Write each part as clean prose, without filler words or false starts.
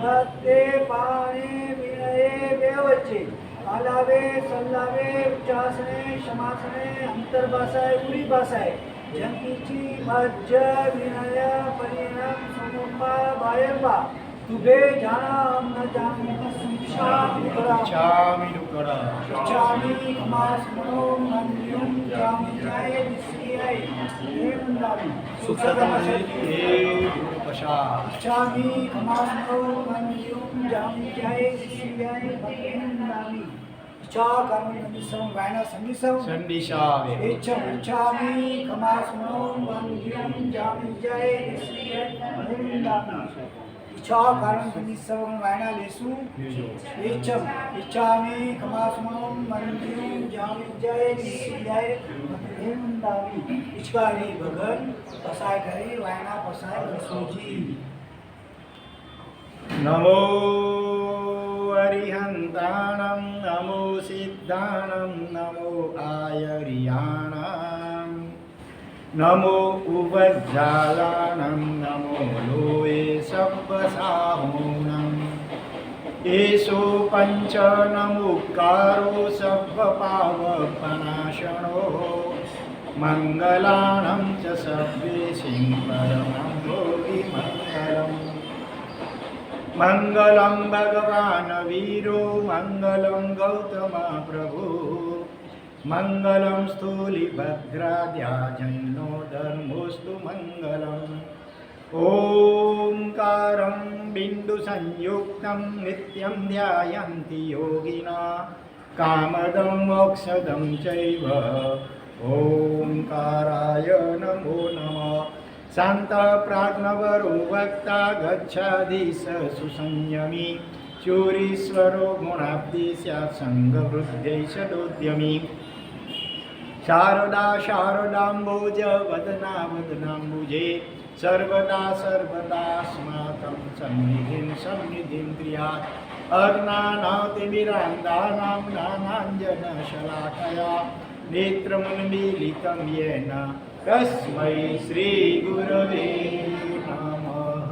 ભક્તે પાણે વિનયે બેવચ્ચે આલાવે સલ્લાવે ઉચ્ચાસને સમાસને અંતર્ભાષાએ ઉડી ભાષાએ જંકીચી મજ્જ વિનય પરિણામ સમુપા બાયંબા તુભે જાનામ ન જામી સુક્ષામી નુકડા ચામી કમાસ્મનો મંદ્યુમ જામી જાય વિશ્રિયાય હેમંદાવી સુખદમસે પશા ચામી કમાસ્મનો મંદ્યુમ જામી જાય વિશ્રિયાય હેમંદાવી चा कर्म निसम वायना संदिसम संदिशावे इच्छम इच्छामि कमास्मनो वंद्यम जामि जय निसंदामि इच्छा कर्म निसम वायना लेसु इच्छम इच्छामि कमास्मनो वंद्यम जामि जय निसंदामि इच्छारी भगन पसाय करे वायना पसाय सोजी नमो अरिहंताणं नमो सिद्धाणं नमो आयर्याणां नमो उपज्जालानं नमो लोये सब्बसाहूणम् एषो पञ्चनमुक्कारो सब्बपावपनाशनो मङ्गलानं च सब्बेशिं परमं भोगिमङ्गलम् मंगलम भगवान वीरो मंगलम गौतम प्रभु मंगलम स्थूलिभद्राद्या जैनो धर्मोस्तु मंगलम ओंकारं बिंदु संयुक्तं नित्यं ध्यायन्ति योगिना कामदं मोक्षदं चैव ओंकाराय नमो नमः शांत प्राज्ञवरो वक्ता गच्छाधीश सुसंयमी चूरीश्वरो गुणाब्धि स्यात् संगवृद्धै षडोद्यमी शारदा शारदाम्बोज वदना वदनाम्बुजे सर्वदा सर्वदास्माकं सन्निधिं सन्निधिं क्रियात् अज्ञानातिमिरान्धानां ज्ञानाञ्जनशलाकया नेत्रमुन्मीलितं येन तस्मै श्री गुरवे नमः।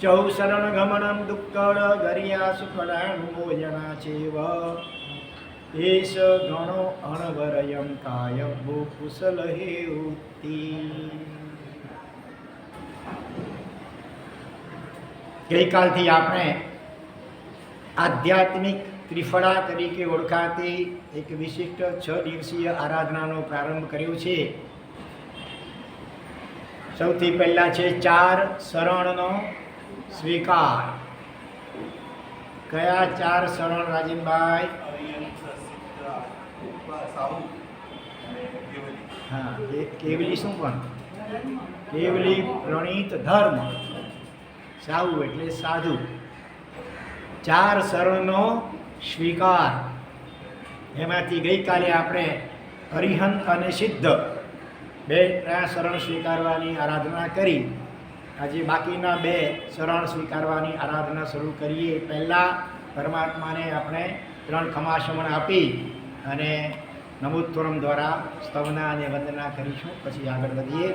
चौशरण गमनं दुःखद गर्या सुखडानुमोजना चैव एष गणो अणवरयं कायभो कुशलहेउति। ગઈકાલથી આપણે આધ્યાત્મિક ત્રિફળા તરીકે ઓળખાતી એક વિશિષ્ટ 6 દિવસીય આરાધનાનો પ્રારંભ કર્યો છે। સૌથી પહેલા છે 4 શરણનો સ્વીકાર। કયા 4 શરણ રાજનભાઈ? હા, કેવલી શું પણ? કેવલી પ્રણીત ધર્મ, સાહુ એટલે સાધુ। 4 શરણનો સ્વીકાર। એમાંથી ગઈકાલે આપણે અરિહંત અને સિદ્ધ બે શરણ સ્વીકારવાની આરાધના કરી। આજે બાકીના 2 શરણ સ્વીકારવાની આરાધના શરૂ કરીએ। પહેલાં પરમાત્માને આપણે 3 ખમાશમણ આપી અને નમોત્તરમ દ્વારા સ્તવના અને વંદના કરીશું, પછી આગળ વધીએ।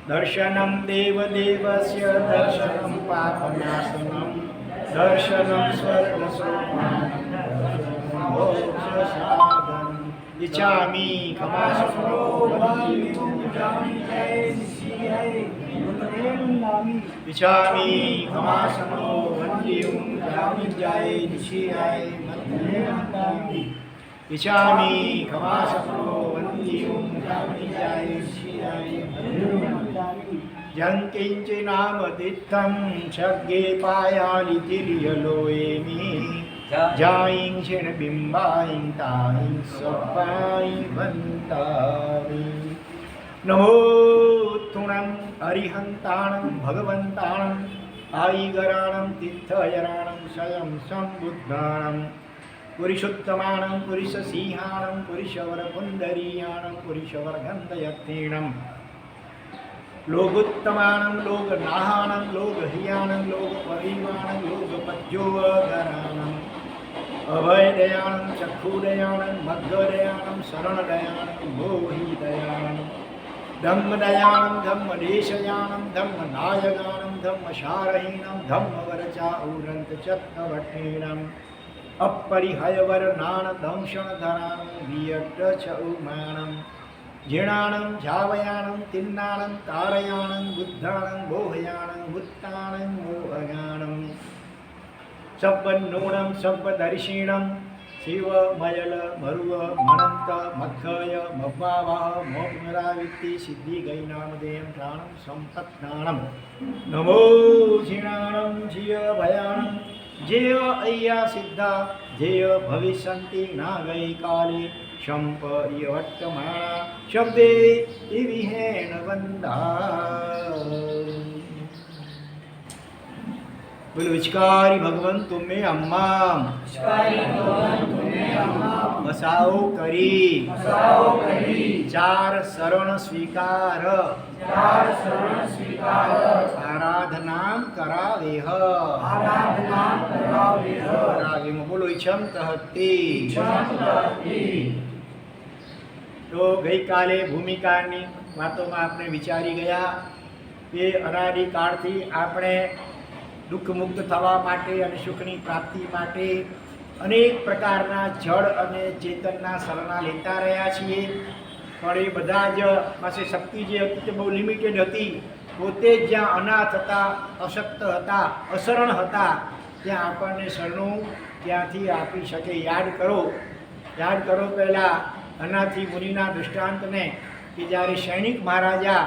દર્શનમ દેવદેવસ્ય દર્શનમ પાપનાશનમ દર્શનમ સ્વર્ગસ્વરૂપમ इच्छामि कमाशमनो वंद्यं जामि जय निशियाय इच्छामि कमाशमनो वंद्यं जामि जय निशियाय इच्छामि कमाशमनो वंद्यं जामि जय निशियाय यं किञ्चिनामतीर्थं शग्गे पायालि तिर्यलोयेमि जाईं क्षण बिंबाईं ताईं सपाईं वंतावी। नमोत्तुणं अरिहंताणं भगवंताणं आईगराणं तीर्थयराणं स्वयं संबुद्धाणं પુરુષોત્તમાણં પુરુષસિંહાણં પુરુષવર પુંડરીયાણં પુરુષવર ગંધયત્રીણં લોગોત્તમાણં લોગનાહાણં લોગહિયાણં લોગપરિવાણં લોગપદ્યોગરાણં અભયદયાણં ચક્ષુદયાણં મગ્ગદયાણં શરણદયાણં મોહિદયાણં ધમ્મદયાણં ધમ્મદેશયાણં ધમ્મનાયગાણં ધમ્મશારહીણં ધમ્મવરચાઉરંત ચક્રવર્તીણં અપરિહયવરનાણ દંશણધરાણં વિયટ્ટચઉમાણં જીણાણં ઝાવયાણં તિન્નાણં તારયાણં બુદ્ધાણં બોહયાણં ઉત્તાણં મોહયાણં સબ્બન્નૂણં સબ્બદર્શિણં શિવ મયલ મરુવ મણંત મદ્ગય મવાવાહ મોપરાવિત્તિ સિદ્ધિ ગૈનામદેયં પ્રાણં સંપત્નાણં નમો જીણાણં જીય ભયાણં જેય અય્યા સિદ્ધા જેય ભવિષ્યંતિ ના ગઈકાલે શંપ યવટ્ટમાણા શબ્દે વિહેણ વંદા બોલો વિચકારી ભગવન તુમે અમ્મા બસાઓ કરી ચાર શરણ સ્વીકાર આરાધનામ કરાવેહ બોલો ઈચ્છમ તહતી. તો ગઈકાલે ભૂમિકાની વાતોમાં આપણે વિચારી ગયા કે અનાદિકાળથી આપણે દુઃખ મુક્ત થવા માટે અને સુખની પ્રાપ્તિ માટે અનેક પ્રકારના જળ અને ચેતનના શરણા લેતા રહ્યા છીએ. પણ એ બધા જ પાસે શક્તિ જે હતી તે બહુ લિમિટેડ હતી. પોતે જ જ્યાં અનાથ હતા, અશક્ત હતા, અશરણ હતા, ત્યાં આપણને શરણું ત્યાંથી આપી શકે. યાદ કરો પહેલાં અનાથી મુનિના દૃષ્ટાંતને કે જ્યારે સૈનિક મહારાજા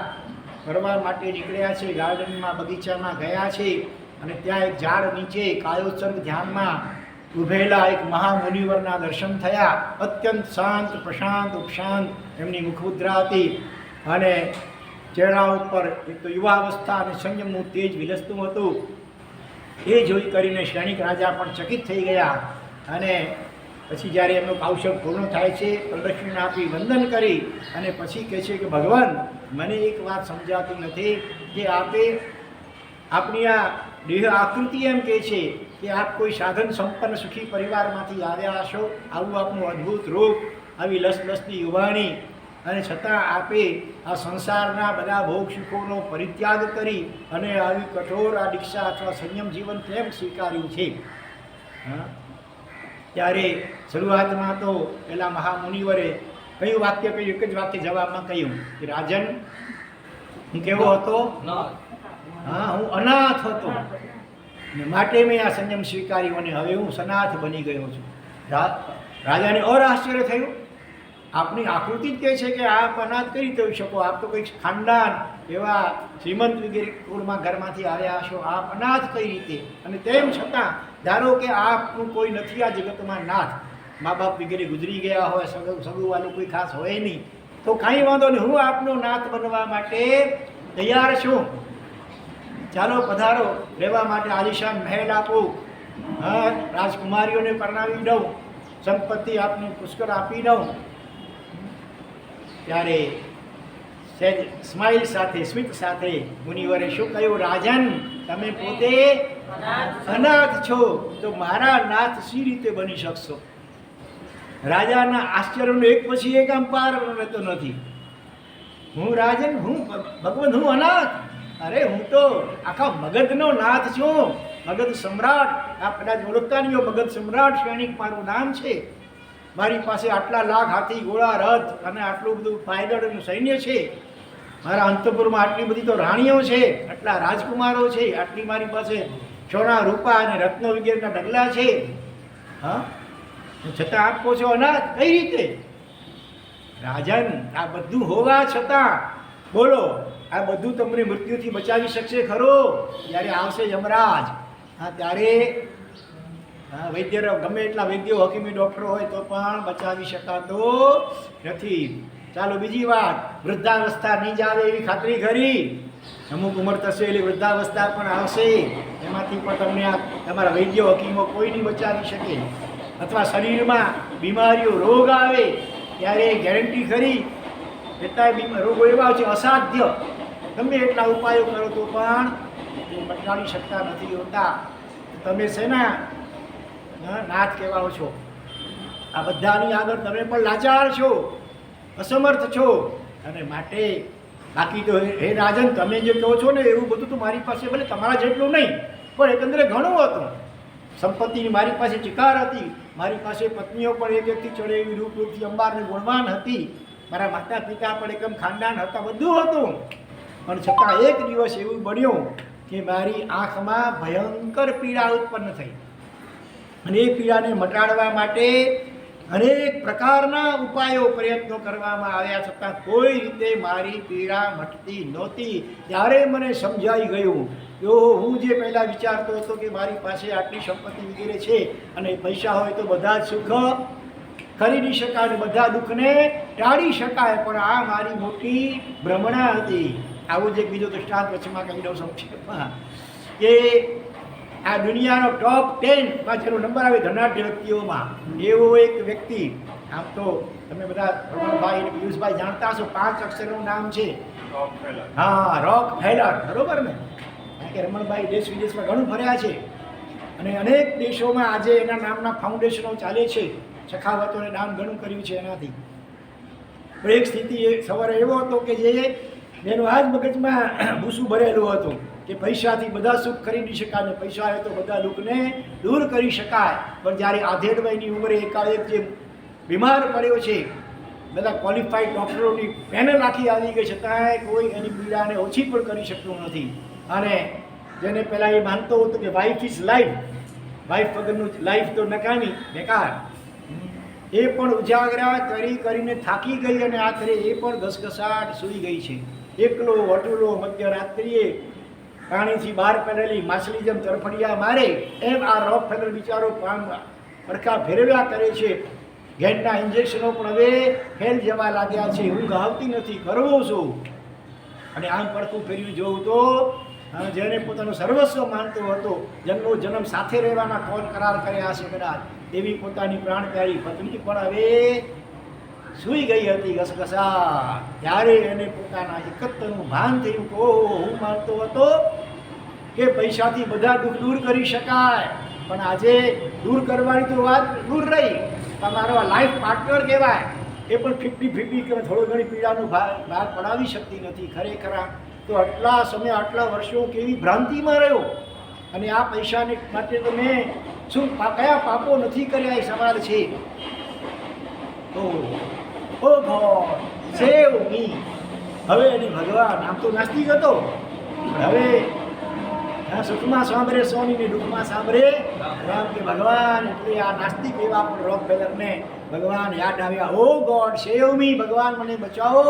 ફરવા માટે નીકળ્યા છે, ગાર્ડનમાં બગીચામાં ગયા છે અને ત્યાં એક ઝાડ નીચે કાયોત્સર્ગ ધ્યાનમાં ઉભેલા એક મહામુનિવરના દર્શન થયા. અત્યંત શાંત પ્રશાંત ઉપશાંત એમની મુખમુદ્રા હતી અને ચહેરા ઉપર એક તો યુવાવસ્થા અને સંયમનું તેજ વિલસતું હતું. એ જોઈ કરીને સૈનિક રાજા પણ ચકિત થઈ ગયા અને પછી જ્યારે એમનું કૌશલ પૂર્ણ થાય છે, પ્રદક્ષિણા આપી વંદન કરી અને પછી કહે છે કે ભગવાન, મને એક વાત સમજાતી નથી કે આપે આપણી આ દેહ આકૃતિ એમ કહે છે કે આપ કોઈ સાધન સંપન્ન સુખી પરિવારમાંથી આવ્યા હશો, આવું આપનું અદ્ભુત રૂપ, આવી લસલસની યુવાણી, અને છતાં આપે આ સંસારના બધા ભોગ સુખોનો પરિત્યાગ કરી અને આવી કઠોર આ દીક્ષા અથવા સંયમ જીવન કેમ સ્વીકાર્યું છે? ત્યારે શરૂઆતમાં તો પેલા મહામુનિવરે કયું વાક્ય કહ્યું? એક જ વાક્ય જવાબમાં કહ્યું કે રાજન, હું કેવો હતો? હું અનાથ હતો માટે મેં આ સંયમ સ્વીકાર્યું અને હવે હું સનાથ બની ગયો છું. રાજાને ઓર આશ્ચર્ય થયું. આપની આકૃતિ જ કહે છે કે આપ અનાથ કઈ રીતે હોઈ શકો? આપ તો કંઈક ખાનદાન એવા શ્રીમંત વગેરે કુળમાં ઘરમાંથી આવ્યા હશો, આપ અનાથ કઈ રીતે? અને તેમ છતાં ધારો કે આપનું કોઈ નથી આ જગતમાં નાથ, મા બાપ વગેરે ગુજરી ગયા હોય, સગુવાલું કોઈ ખાસ હોય નહીં, તો કાંઈ વાંધો નહીં, હું આપનો નાથ બનવા માટે તૈયાર છું. ચાલો પધારો, રહેવા માટે આલિશાન મહેલ આપું, રાજકુમારીઓને પરણાવી દઉં, સંપત્તિ આપને પુષ્કળ આપી દઉં. ત્યારે સહેજ સ્માઇલ સાથે, સ્મિત સાથે મુનિવરે શું કહ્યું? રાજન, તમે પોતે અનાથ છો તો મારા નાથ શી રીતે બની શકશો? રાજાના આશ્ચર્યનો એક પછી એક આમ પાર રહેતો નથી. હું રાજન, હું ભગવાન, હું અનાથ? અરે હું તો આખા મગધનો નાથ છું, મગધ સમ્રાટ. આ કદાચ ઓળખતા નહીં, મગધ સમ્રાટ સૈનિક મારું નામ છે. મારી પાસે આટલા લાખ હાથી ઘોડા રથ અને આટલું બધું પાયદળનું સૈન્ય છે. મારા અંતપુરમાં આટલી બધી તો રાણીઓ છે, આટલા રાજકુમારો છે, આટલી મારી પાસે સોના રૂપા અને રત્નો વગેરેના ઢગલા છે. છતાં આપ કહો છો અનાથ? કઈ રીતે? રાજન, આ બધું હોવા છતાં બોલો, આ બધું તમને મૃત્યુથી બચાવી શકશે ખરો? જ્યારે આવશે યમરાજ, ત્યારે વૈદ્ય ગમે એટલા વૈદ્યો હકીમી ડૉક્ટરો હોય તો પણ બચાવી શકાતો નથી. ચાલો બીજી વાત, વૃદ્ધાવસ્થા નહીં જ આવે એવી ખાતરી ખરી? અમુક ઉંમર થશે એટલે વૃદ્ધાવસ્થા પણ આવશે, એમાંથી પણ તમને આ તમારા વૈદ્યો હકીમો કોઈ નહીં બચાવી શકે. અથવા શરીરમાં બીમારીઓ રોગ આવે ત્યારે ગેરંટી ખરી કેટલાય રોગો એવા છે અસાધ્ય, તમે એટલા ઉપાયો કરો તો પણ એ મટાડી શકતા નથી હોતા. તમે શેના નાથ કહેવાઓ છો? આ બધાની આગળ તમે પણ લાચાર છો, અસમર્થ છો. અને માટે બાકી તો હે રાજન, તમે જે કહો છો ને એવું બધું તો મારી પાસે ભલે તમારા જેટલું નહીં પણ એકંદરે ઘણું હતું. સંપત્તિની મારી પાસે ચિકાર હતી, મારી પાસે પત્નીઓ પણ એક એકથી ચડે એવી રૂપરૂપથી અંબારની ગુણવાન હતી, મારા માતા પિતા પણ એકદમ ખાનદાન હતા, બધું હતું. પણ છતાં એક દિવસ એવું બન્યું કે મારી આંખમાં ભયંકર પીડા ઉત્પન્ન થઈ. અને એ પીડાને મટાડવા માટે અનેક પ્રકારના ઉપાયો પ્રયત્નો કરવામાં આવ્યા, છતાં કોઈ રીતે મારી પીડા મટતી નહોતી. ત્યારે મને સમજાઈ ગયું કે હું જે પહેલાં વિચારતો હતો કે મારી પાસે આટલી સંપત્તિ વગેરે છે અને પૈસા હોય તો બધા જ સુખ ખરીદી શકાય અને બધા દુઃખને ટાળી શકાય, પણ આ મારી મોટી ભ્રમણા હતી. આવું જ એક બીજો દૃષ્ટાંત વચમાં કહી દઉં સંક્ષેપમાં કે આ દુનિયાનો ટોપ 10માં જેનો નંબર આવે ધનાઢ્ય વ્યક્તિઓમાં એવો એક વ્યક્તિ, આમ તો તમે બધા રમણભાઈ અને પિયુષભાઈ જાણતા હશો, 5 અક્ષરનું નામ છે. હા, રોક ફેલર, બરોબર ને? કારણ કે રમણભાઈ દેશ વિદેશમાં ઘણું ફર્યા છે અને અનેક દેશોમાં આજે એના નામના ફાઉન્ડેશનો ચાલે છે. સખાવતોને દાન ઘણું કર્યું છે એનાથી. પણ એક સ્થિતિ સવારે એવો હતો કે જે એનું આ જ મગજમાં ભૂસું ભરેલું હતું કે પૈસાથી બધા સુખ ખરીદી શકાય અને પૈસા હોય તો બધા દુઃખને દૂર કરી શકાય. પણ જ્યારે આધેડ વયની ઉંમરે એકાએક જે બીમાર પડ્યો છે, બધા ક્વોલિફાઈડ ડૉક્ટરોની પેનલ આખી આવી ગઈ, છતાંય કોઈ એની પીડાને ઓછી પણ કરી શકતું નથી. અને જેને પહેલાં એ માનતો હતો કે વાઇફ ઇઝ લાઈફ, વાઇફ વગરનું લાઈફ તો નકામી, બેકાર, એ પણ ઉજાગરા કરીને થાકી ગઈ અને આખરે એ પણ ઘસઘસાટ સૂઈ ગઈ છે. એકલો વટુલો મધ્યરાત્રિએ પાણીથી બહાર પડેલી માછલી જેમ તરફડિયા મારે એમ આ રોક ફેલર બિચારો પડખા ફેરવ્યા કરે છે. ઘેરના ઇન્જેક્શનો પણ હવે ફેલ જવા લાગ્યા છે, ઊંઘ આવતી નથી, કરવું શું? અને આમ પડખું ફેરવી જોઉં તો જેને પોતાનો સર્વસ્વ માનતો હતો, જન્મો જન્મ સાથે રહેવાના કોલ કરાર કર્યા છે કદાચ, એવી પોતાની પ્રાણપ્યારી પત્ની પણ હવે સૂઈ ગઈ હતી ઘસઘસા. ત્યારે એને પોતાના એકત્વનું ભાન થયું કે ઓહો, હું માનતો હતો કે પૈસાથી બધા દુઃખ દૂર કરી શકાય, પણ આજે દૂર કરવાની તો વાત દૂર રહી, તમારો લાઈફ પાર્ટનર કહેવાય એ પણ 50-50 કે થોડો ઘણી પીડાનો ભાર પડાવી શકતી નથી. ખરેખર તો આટલા સમય આટલા વર્ષો કેવી ભ્રાંતિમાં રહ્યો અને આ પૈસાને માટે તો મેં શું કયા પાપો નથી કર્યા એ સવાલ છે. ઓ ગોડ સેવ મી. હવે એની ભગવાન, આમ તો નાસ્તિક હતો, હવે સુખમાં સાંભળે સોની ને દુઃખમાં સાંભળે રામ કે ભગવાન. એટલે આ નાસ્તિક એવા પણ રોક ફેલરને ભગવાન યાદ આવ્યા. ઓ ગોડ સેવ મી, ભગવાન મને બચાવો,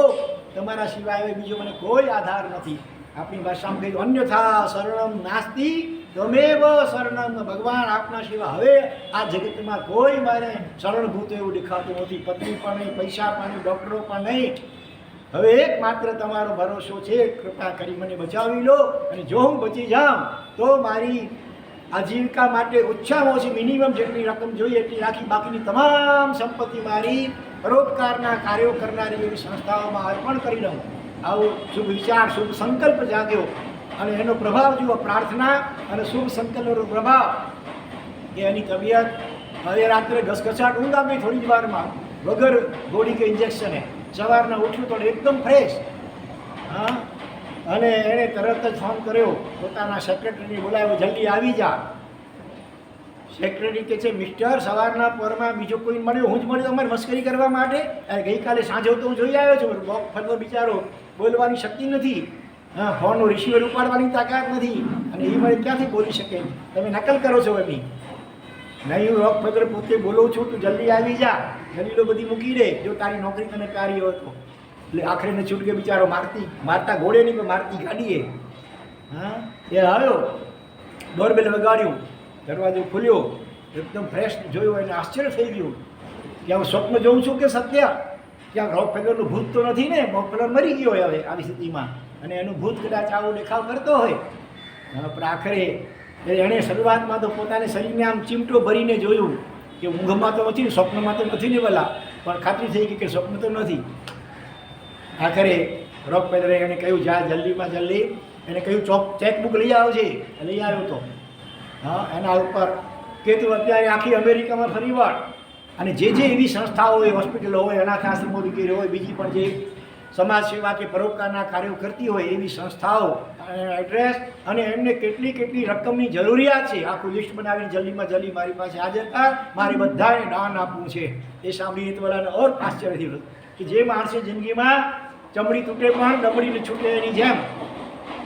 તમારા સિવાય હવે બીજો મને કોઈ આધાર નથી. આપણી ભાષામાં કહ્યું અન્યથા શરણમ નાસ્તિ ત્વમેવ શરણમ, ભગવાન આપના સિવાય હવે આ જગતમાં કોઈ મારે શરણભૂત એવું દેખાતું નથી. પત્ની પણ નહીં, પૈસા પણ નહીં, ડૉક્ટરો પણ નહીં, હવે એકમાત્ર તમારો ભરોસો છે, કૃપા કરી મને બચાવી લો. અને જો હું બચી જાઉં તો મારી આજીવિકા માટે ઓછામાં ઓછી મિનિમમ જેટલી રકમ જોઈએ એટલી રાખી, બાકીની તમામ સંપત્તિ મારી પરોપકારના કાર્યો કરનારી એવી સંસ્થાઓમાં અર્પણ કરી દઉં. આવો શુભ વિચાર, શુભ સંકલ્પ જાગ્યો અને એનો પ્રભાવ જુઓ, પ્રાર્થના અને શુભ સંકલ્પનો પ્રભાવ કે એની તબિયત હવે રાત્રે ઘસઘસાટ ઊંઘ આવી થોડી જ વારમાં વગર ગોળી કે ઇન્જેક્શને. સવારના ઉઠ્યું તો એકદમ ફ્રેશ. હા, અને એણે તરત જ ફોન કર્યો, પોતાના સેક્રેટરીને બોલાવ્યો, જલ્દી આવી જા. સેક્રેટરી કે છે મિસ્ટર, સવારના પરમાં બીજો કોઈ મળ્યો? હું જ મળ્યો અમારે મસ્કરી કરવા માટે? ગઈકાલે સાંજે તો હું જોઈ આવ્યો છું, બોક ફરવો બિચારો, બોલવાની શક્તિ નથી, હા, ફોનનો રિસીવર ઉપાડવાની તાકાત નથી, અને એ મને ક્યાંથી બોલી શકે? તમે નકલ કરો છો એની. નહીં, હું રોક ફેલર પોતે બોલું છું, તું જલ્દી આવી જા, દલીલો બધી મૂકી દે, જો તારી નોકરી તને પ્યારી હોય તો. એટલે આખરે ને છૂટકે બિચારો મારતા ઘોડે નહીં પણ મારતી ગાડીએ. હા, એ આવ્યો, ડોરબેલ વગાડ્યું, દરવાજો ખુલ્યો, એકદમ ફ્રેશ જોયું એને આશ્ચર્ય થઈ ગયું કે હું સ્વપ્ન જોઉં છું કે સત્ય? ક્યાં રોક ફેલરનું ભૂત તો નથી ને? રોક ફેલર મરી ગયો હોય હવે આવી સ્થિતિમાં, અને એનું ભૂત કદાચ આવો દેખાવ કરતો હોય. પણ આખરે એણે શરૂઆતમાં તો પોતાને શરીરને આમ ચીમટો ભરીને જોયું કે ઊંઘમાં તો નથી, સ્વપ્નમાં તો નથી ને પેલા, પણ ખાતરી થઈ ગઈ કે સ્વપ્ન તો નથી. આખરે રોકફેલરે એને કહ્યું જા જલ્દીમાં જલ્દી, એને કહ્યું ચેકબુક લઈ આવજે. લઈ આવ્યો તો હા, એના ઉપર કે તું અત્યારે આખી અમેરિકામાં ફરી વળ અને જે એવી સંસ્થાઓ હોય, હોસ્પિટલો હોય, અનાથ આશ્રમો વગેરે હોય, બીજી પણ જે સમાજ સેવા કે પરોપકારના કાર્યો કરતી હોય એવી સંસ્થાઓ એડ્રેસ અને એમને કેટલી રકમની જરૂરિયાત છે આખું લિસ્ટ બનાવીને જલ્દીમાં જલ્દી મારી પાસે હાજર કર, મારે બધાને દાન આપવું છે. એ સાંભળીને તો બધાને ઓર આશ્ચર્ય થયું કે જે માણસે જિંદગીમાં ચમડી તૂટે પણ ડમડીને છૂટે એની જેમ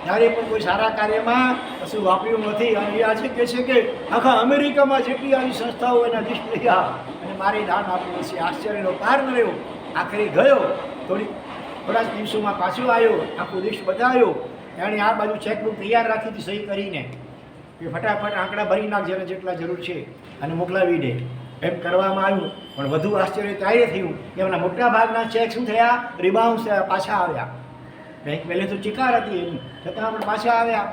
જ્યારે પણ કોઈ સારા કાર્યમાં કશું વાપર્યું નથી અને એ આજે કહે છે કે આખા અમેરિકામાં જેટલી આવી સંસ્થાઓ એના લિસ્ટ લઈ આવ અને મારે દાન આપવું છે. આશ્ચર્યનો પાર ન રહ્યો. આખરે ગયો, થોડા દિવસોમાં પાછો આવ્યો, આખું લિસ્ટ બતાવ્યો. એણે આ બાજુ ચેકબુક તૈયાર રાખી હતી સહી કરીને કે ફટાફટ આંકડા ભરી નાખ જેને જેટલા જરૂર છે અને મોકલાવી દે. એમ કરવામાં આવ્યું, પણ વધુ આશ્ચર્ય ત્યારે થયું કે એમના મોટા ભાગના ચેક શું થયા, રિબાઉન્સ થયા, પાછા આવ્યા. બેંક પહેલે તો ચિકાર હતી એની, છતાં પણ પાછા આવ્યા.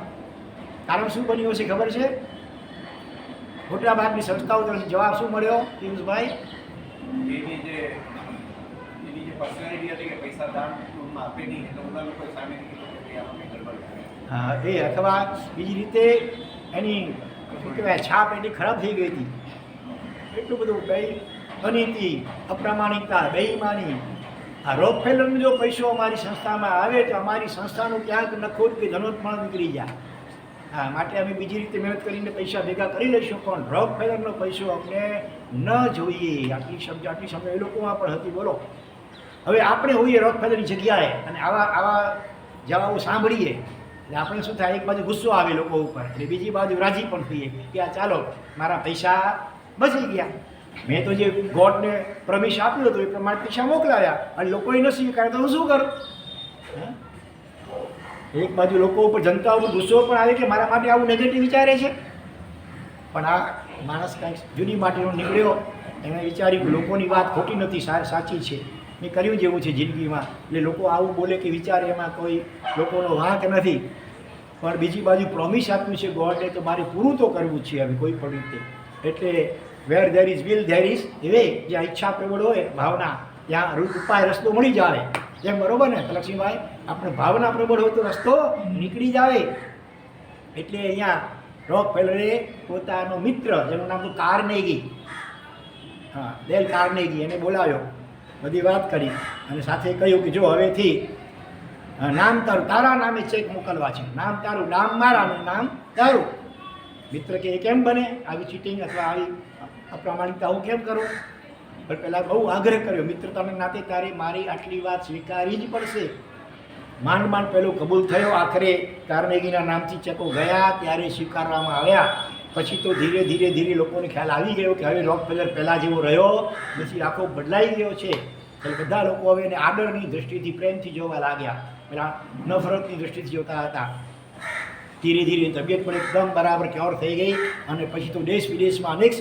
કારણ શું બન્યું હશે ખબર છે? મોટા ભાગની સંસ્થાઓ તરફથી જવાબ શું મળ્યો પિયુષભાઈ? હા, એ અથવા બીજી રીતે એની શું કહેવાય છાપ એટલી ખરાબ થઈ ગઈ હતી. એટલું બધું અનીતિ, અપ્રામાણિકતા, બેઈમાની. આ રોકફેલરનો જો પૈસો અમારી સંસ્થામાં આવે તો અમારી સંસ્થાનું ક્યાંક નખોદ કે ધનોત્પણ નીકળી જાય. હા, માટે અમે બીજી રીતે મહેનત કરીને પૈસા ભેગા કરી લઈશું, પણ રોકફેલરનો પૈસો અમને ન જોઈએ. આટલી સમજ એ લોકોમાં પણ હતી. બોલો, હવે આપણે હોઈએ રોકફેલરની જગ્યાએ અને આવા જવાબો સાંભળીએ એટલે આપણે શું થાય? એક બાજુ ગુસ્સો આવે લોકો ઉપર એટલે બીજી બાજુ રાજી પણ થઈએ કે આ ચાલો મારા પૈસા બચી ગયા. મેં તો જે ગોડને પ્રમિસ આપ્યું હતું એ પ્રમાણે પૈસા મોકલાવ્યા અને લોકોએ ન સ્વીકાર્યા તો હું શું કરું? એક બાજુ લોકો ઉપર, જનતા ઉપર ગુસ્સો પણ આવે કે મારા માટે આવું નેગેટિવ વિચારે છે, પણ આ માણસ કાંઈક જુદી માટેનો નીકળ્યો. એણે વિચાર્યું કે લોકોની વાત ખોટી નથી, સાચી છે, મેં કર્યું જેવું છે જિંદગીમાં, એટલે લોકો આવું બોલે કે વિચારે એમાં કોઈ લોકોનો વાંક નથી. પણ બીજી બાજુ પ્રોમિસ આપ્યું છે ગોડે તો મારે પૂરું તો કરવું છે હવે કોઈ પણ રીતે. એટલે where there is will there is way. જ્યાં ઈચ્છા પ્રબળ હોય ભાવના, ત્યાં ઉપાય રસ્તો મળી જાય. જેમ બરોબર ને લક્ષ્મીભાઈ, આપણે ભાવના પ્રબળ હોય તો રસ્તો નીકળી જાય. એટલે અહીંયા રોકફેલરે પોતાનો મિત્ર જેનું નામ હતું કાર્નેગી, હા ડેલ કાર્નેગી, એને બોલાવ્યો, બધી વાત કરી અને સાથે કહ્યું કે જો હવેથી નામ તારા નામે ચેક મોકલવા છે, નામ તારું, નામ મારા અને નામ તારું. મિત્ર કે એ કેમ બને? આવી ચીટિંગ અથવા આવી અપ્રામાણિકતા હું કેમ કરું? પણ પહેલાં બહુ આગ્રહ કર્યો, મિત્રતાના નાતે તારે મારી આટલી વાત સ્વીકારવી જ પડશે. માંડ પેલું કબૂલ થયો. આખરે કાર્નેગીના નામથી ચેકો ગયા ત્યારે સ્વીકારવામાં આવ્યા. પછી તો ધીરે લોકોને ખ્યાલ આવી ગયો કે હવે રોકફેલર પહેલાં જેવો રહ્યો નથી, આખો બદલાઈ ગયો છે. એટલે બધા લોકો હવે એને આદરની દૃષ્ટિથી, પ્રેમથી જોવા લાગ્યા. પેલા નફરતની દૃષ્ટિથી જોતા હતા. ધીરે તબિયત પણ એકદમ બરાબર ક્યોર થઈ ગઈ અને પછી તો દેશ વિદેશમાં અનેક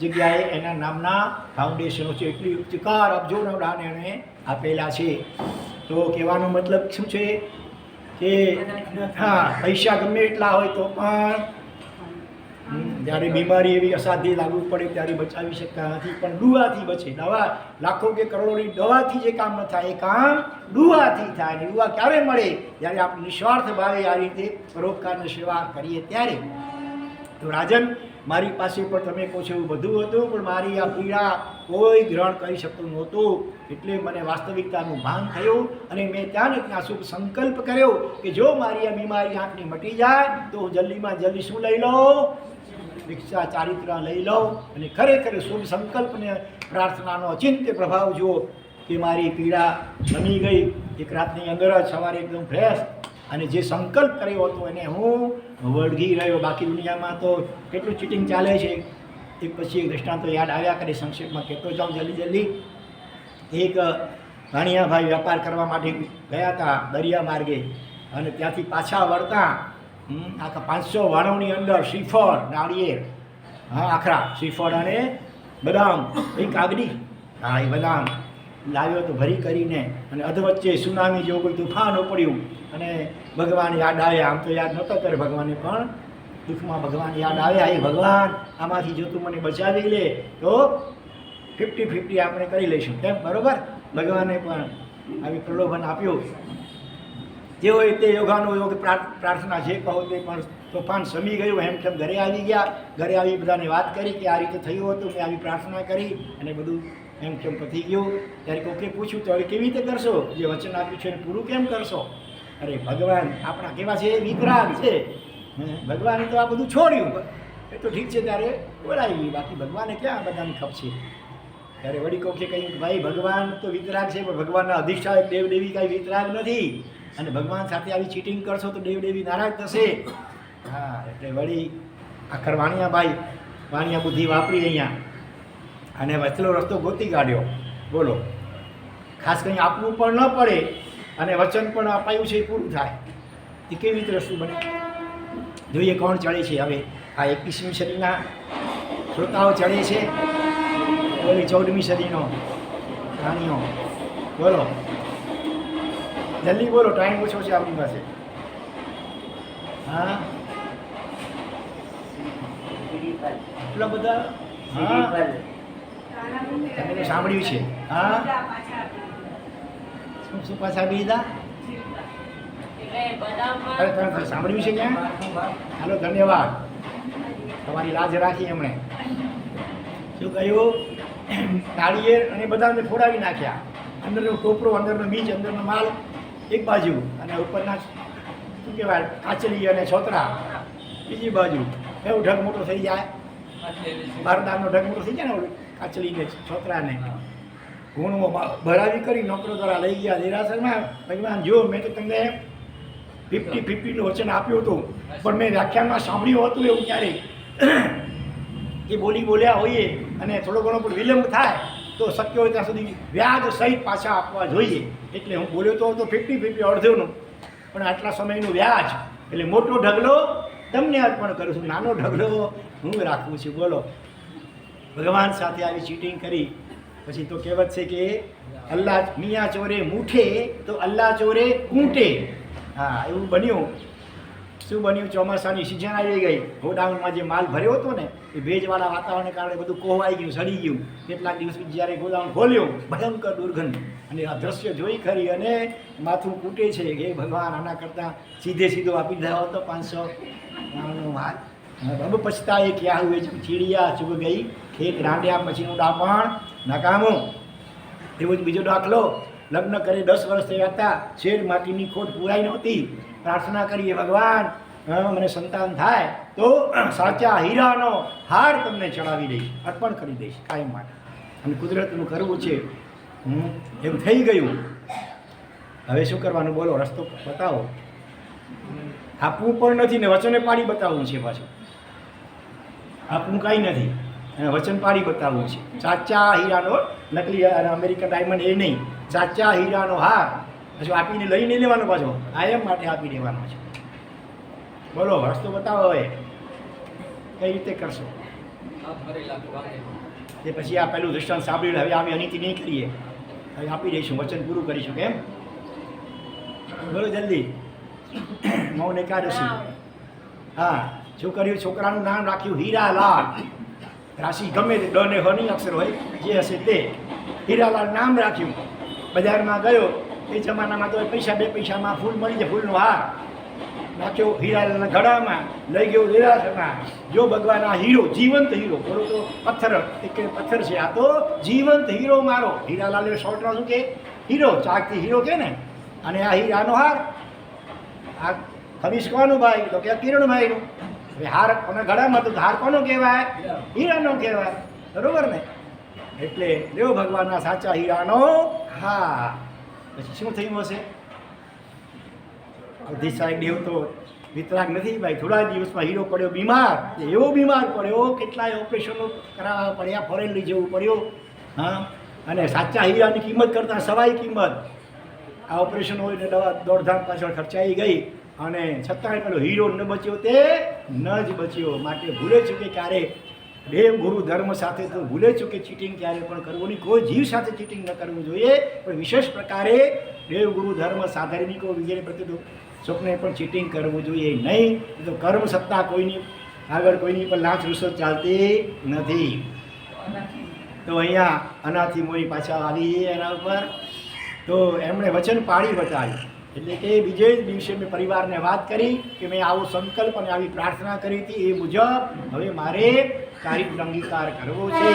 જગ્યાએ એના નામના ફાઉન્ડેશનો છે. એટલી ચિકાર અબજોના દાન એણે આપેલા છે. તો કહેવાનો મતલબ શું છે કે હા, પૈસા ગમે એટલા હોય તો પણ જ્યારે બીમારી એવી અસાધ્ય લાગુ પડે ત્યારે બચાવી શકતા નથી, પણ દુઆથી બચે. દવા લાખો કે કરોડોની દવાથી જે કામ ન થાય એ કામ દુઆથી થાય. અને દુઆ ક્યારે મળે? જ્યારે આપણે નિસ્વાર્થ ભાવે આ રીતે પરોપકારની સેવા કરીએ ત્યારે. તો રાજન, મારી પાસે પણ તમે કહો છો એવું બધું હતું, પણ મારી આ પીડા કોઈ ગ્રહણ કરી શકતું નહોતું. એટલે મને વાસ્તવિકતાનું ભાન થયું અને મેં ત્યાં ને ત્યાં શુભ સંકલ્પ કર્યો કે જો મારી આ બીમારી આંખની મટી જાય તો હું જલ્દીમાં જલ્દી શું લઈ લઉં? દીક્ષા ચારિત્ર લઈ લઉં. અને ખરેખર શુભ સંકલ્પને પ્રાર્થનાનો અચિંત્ય પ્રભાવ જુઓ કે મારી પીડા બની ગઈ એક રાતની અંદર જ, સવારે એકદમ ફ્રેશ. અને જે સંકલ્પ કર્યો હતો એને હું વળગી રહ્યો. બાકી દુનિયામાં તો કેટલું ચીટિંગ ચાલે છે, એક પછી એક દૃષ્ટાંતો યાદ આવ્યા કરે. સંક્ષેપમાં કહેતો જાઉં જલ્દી. એક ભાણિયાભાઈ વેપાર કરવા માટે ગયા હતા દરિયા માર્ગે અને ત્યાંથી પાછા વળતા આખા 500 વાણોની અંદર શ્રીફળ, નાળિયેર, હા આખરા શ્રીફળ અને બદામ, એ કાગડી, હા એ બદામ લાવ્યો તો ભરી કરીને. અને અધવચ્ચે સુનામી જેવું કોઈ તુફાન પડ્યું અને ભગવાન યાદ આવ્યા. આમ તો યાદ નહોતો કરે ભગવાને, પણ દુઃખમાં ભગવાન યાદ આવ્યા, એ ભગવાન આમાંથી જો તું મને બચાવી લે તો 50-50 આપણે કરી લઈશું, કેમ? બરોબર. ભગવાને પણ આવી પ્રલોભન આપ્યું. જે હોય તે યોગાનો યોગ પ્રાર્થના જે કહો તે, પણ તોફાન સમી ગયું. એમ કેમ ઘરે આવી ગયા. ઘરે આવી બધાને વાત કરી કે આ રીતે થયું હતું, મેં આવી પ્રાર્થના કરી અને બધું એમ કેમ પતી ગયું. ત્યારે કોકે પૂછ્યું તો હવે કેવી રીતે કરશો? જે વચન આપ્યું છે એને પૂરું કેમ કરશો? અરે ભગવાન આપણા કેવા છે, વિતરાગ છે. ભગવાને તો આ બધું છોડ્યું. એ તો ઠીક છે, ત્યારે બોલાવી, બાકી ભગવાને ક્યાં બધાની ખપ છે? ત્યારે વળી કોકે કહ્યું કે ભાઈ ભગવાન તો વિતરાગ છે, પણ ભગવાનના અધિષ્ઠાયક દેવદેવી કાંઈ વિતરાગ નથી, અને ભગવાન સાથે આવી ચીટિંગ કરશો તો દેવદેવી નારાજ થશે. હા, એટલે વળી આખર વાણિયા બુદ્ધિ વાપરી અહીંયા અને વચલો રસ્તો ગોતી કાઢ્યો. બોલો, ખાસ કંઈ આપવું પણ ન પડે અને વચન પણ અપાયું છે એ પૂરું થાય. એ કેવી રીતે રસ્તો બને? જોઈએ કોણ ચડે છે હવે. આ 21મી સદીના શ્રોતાઓ ચડે છે, ઓલી 14મી સદીનો રાણીઓ. બોલો જલ્દી બોલો, ટાઈમ ઓછો છે આપણી પાસે. હા, એટલા બધા. હા, તમે તો સાંભળ્યું છે. હા, શું પાછા આપી દીધા? અરે તમે સાંભળ્યું છે ક્યાં? હાલો, ધન્યવાદ. તમારી લાજ રાખી એમણે. શું કહ્યું? નાળિયેર અને બદામને ફોડાવી નાખ્યા. અંદરનો ટોપરો, અંદરનો બીજ, અંદરનો માલ એક બાજુ, અને ઉપરના શું કહેવાય કાચલી અને છોતરા બીજી બાજુ. એવું ઢગ મોટો થઈ જાય, બારદારનો ઢગ મોટો થઈ જાય ને, કાચલીને છોતરાને ગુણો ભરાવી કરી નોકરો દ્વારા લઈ ગયા દેરાસરમાં. ભગવાન જો મેં તો તમને 50-50નું વચન આપ્યું હતું, પણ મેં વ્યાખ્યાનમાં સાંભળ્યું હતું એવું ક્યારેય એ બોલ્યા હોઈએ અને થોડો ઘણો પણ વિલંબ થાય તો શક્ય હોય ત્યાં સુધી વ્યાજ સહિત પાછા આપવા જોઈએ. એટલે હું બોલ્યો તો 50-50 અડધોનું, પણ આટલા સમયનું વ્યાજ એટલે મોટો ઢગલો તમને અર્પણ કરું છું, નાનો ઢગલો હું રાખું છું. બોલો, ભગવાન સાથે આવી ચીટિંગ કરી પછી તો કહેવત છે કે અલ્લાહ મિયા ચોરે મૂઠે તો અલ્લાહ ચોરે કૂંટે. હા, એવું બન્યું. શું બન્યું? ચોમાસાની સિઝન આવી ગઈ. ગોડાઉનમાં જે માલ ભર્યો હતો ને એ ભેજવાળા વાતાવરણને કારણે બધું કોહવાઈ ગયું, સડી ગયું. કેટલાક દિવસ પછી જ્યારે ગોડાઉન ખોલ્યું, ભયંકર દુર્ગંધ, અને આ દ્રશ્ય જોઈ ખરી અને માથું કૂટે છે કે ભગવાન આના કરતાં સીધો આપી દેવા હતો 500 માલ. બબ પછતાએ ક્યાં હુએ ચીડિયા ચૂક ગઈ ખેત રાંડ્યા પછીનું ડાપણ નકામું. એવો જ બીજો દાખલો. લગ્ન કરી 10 વર્ષ થયા હતા, શેર માટીની ખોટ પૂરાઈ નહોતી. પ્રાર્થના કરીએ, ભગવાન મને સંતાન થાય તો સાચા હીરાનો હાર તમને ચડાવી દઈશ, અર્પણ કરી દઈશ કાયમ માટે. અને કુદરતનું કરવું છે. એમ થઈ ગયું. હવે શું કરવાનું? બોલો, રસ્તો બતાવો. આપવું પણ નથી ને વચને પાડી બતાવવું છે. પાછું આપવું કાંઈ નથી અને વચન પાડી બતાવવું છે. સાચા હીરાનો, નકલી અમેરિકન ડાયમંડ એ નહીં, સાચા હીરાનો હાર પછી આપીને લઈ નહીં લેવાનો, પાછો કાયમ માટે આપી દેવાનો છે. બોલો, રસ્તો બતાવો. હવે કઈ રીતે કરશો? તે પછી આ પહેલું દૃષ્ટાંત સાંભળ્યું, હવે આવી અનીતિ નહીં કરીએ, હવે આપી દઈશું, વચન પૂરું કરીશું. કેમ? બોલો જલ્દી. મૌન એકાદશી. હા, શું કર્યું? છોકરાનું નામ રાખ્યું હીરાલાલ. રાશિ ગમે તે ડ ને હ ની અક્ષર હોય, જે હશે તે. હીરાલાલ નામ રાખ્યું. બજારમાં ગયો, એ જમાનામાં તો પૈસા 2 પૈસામાં ફૂલ મળી જાય, ફૂલનો હાર નાખ્યો હીરાલાલના ગળામાં, લઈ ગયો દેરાસરમાં. જો ભગવાન આ હીરો, જીવંત હીરો, બોલો તો પથ્થર, એક પથ્થર છે, આ તો જીવંત હીરો મારો. હીરાલાલ શોર્ટમાં શું કે? હીરો, ચાકથી હીરો કે ને. અને આ હીરાનો હાર, આ ખમીસ કોનું ભાઈ? તો કે કિરણભાઈનું. હવે હાર કોના ગળામાં, તો હાર કોનો કહેવાય? હીરાનો કહેવાય. બરોબર ને? એટલે દેવ ભગવાનના સાચા હીરાનો હાર. પછી શું થયું હશે? અધિષ્ઠાયક દેવ તો વિતરાગ નથી ભાઈ. થોડા દિવસમાં હીરો પડ્યો બીમાર. એવો બીમાર પડ્યો, કેટલાય ઓપરેશનો કરાવવા પડ્યા, ફોરેન લઈ જવું પડ્યું. હા, અને સાચા હીરાની કિંમત કરતાં સવાઈ કિંમત. આ ઓપરેશન હોય ને દવા દોડધામ પાછળ ખર્ચાઈ ગઈ, અને છતાંય પેલો હીરો ન બચ્યો તે ન જ બચ્યો. માટે ભૂલે ચૂકે ક્યારે દેવ ગુરુ ધર્મ સાથે તો ભૂલે ચૂકે ચીટિંગ ક્યારે પણ કરવું નહીં. કોઈ જીવ સાથે ચીટિંગ ન કરવું જોઈએ, પણ વિશેષ પ્રકારે દેવ ગુરુ ધર્મ સાધર્મિકો વગેરે પ્રત્યે તો સ્વપ્ને પણ ચીટિંગ કરવું જોઈએ નહીં. તો કર્મ સત્તા કોઈની આગળ કોઈની પર લાંચ રૂસો ચાલતી નથી. તો અહીંયા અનાથી મોરી પાછા આવી એના ઉપર. તો એમણે વચન પાળી બતાવ્યું, એટલે કે બીજે જ દિવસે મેં પરિવારને વાત કરી કે મેં આવો સંકલ્પ અને આવી પ્રાર્થના કરી હતી, એ મુજબ હવે મારે ચારિત્ર અંગીકાર કરવો છે.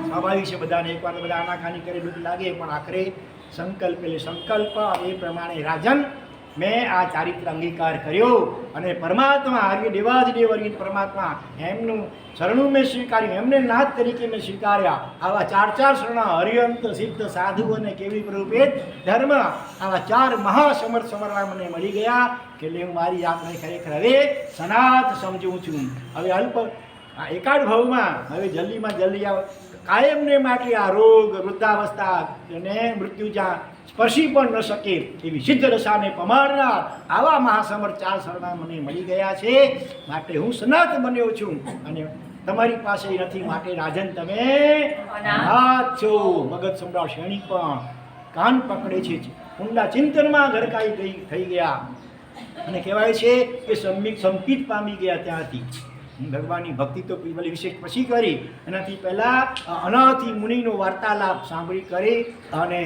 સ્વાભાવિક છે, બધાને એકવાર બધા આનાકાની કરી દુઃખ લાગે, પણ આખરે સંકલ્પ એટલે સંકલ્પ. એ પ્રમાણે રાજન મેં આ ચારિત્ર અંગીકાર કર્યો અને પરમાત્મા આર્ય દેવાધિદેવ આર્ય પરમાત્મા એમનું શરણું મેં સ્વીકાર્યું, એમને નાથ તરીકે મેં સ્વીકાર્યા. આવા ચાર શરણા હરિયંત સિદ્ધ સાધુ અને કેવી રૂપે ધર્મ, આવા ચાર મહાસમર્થ સમરણા મને મળી ગયા કે હું મારી આપણે ખરેખર હવે સનાથ સમજું છું. હવે અલ્પ એકાદ ભાવમાં હવે જલ્દીમાં જલ્દી કાયમને માટે આ રોગ વૃદ્ધાવસ્થા અને મૃત્યુ જ્યાં સ્પર્શી પણ ન શકે એવી સિદ્ધ રસાને પમાડનાર આવા મહાસમર્થ ચાર શરણા મને મળી ગયા છે. માટે હું સનાથ બન્યો છું અને તમારી પાસે નથી. માટે રાજન તમે અનાથ છો. મગજ સમ્રાટ શ્રેણી પણ કાન પકડે છે, ઊંડા ચિંતનમાં ગરકાઈ થઈ ગયા અને કહેવાય છે કે સંપિત પામી ગયા. ત્યાંથી ભગવાનની ભક્તિ તો વિશેષ પછી કરી, એનાથી પહેલાં અનાથી મુનિનો વાર્તાલાપ સાંભળી કરી અને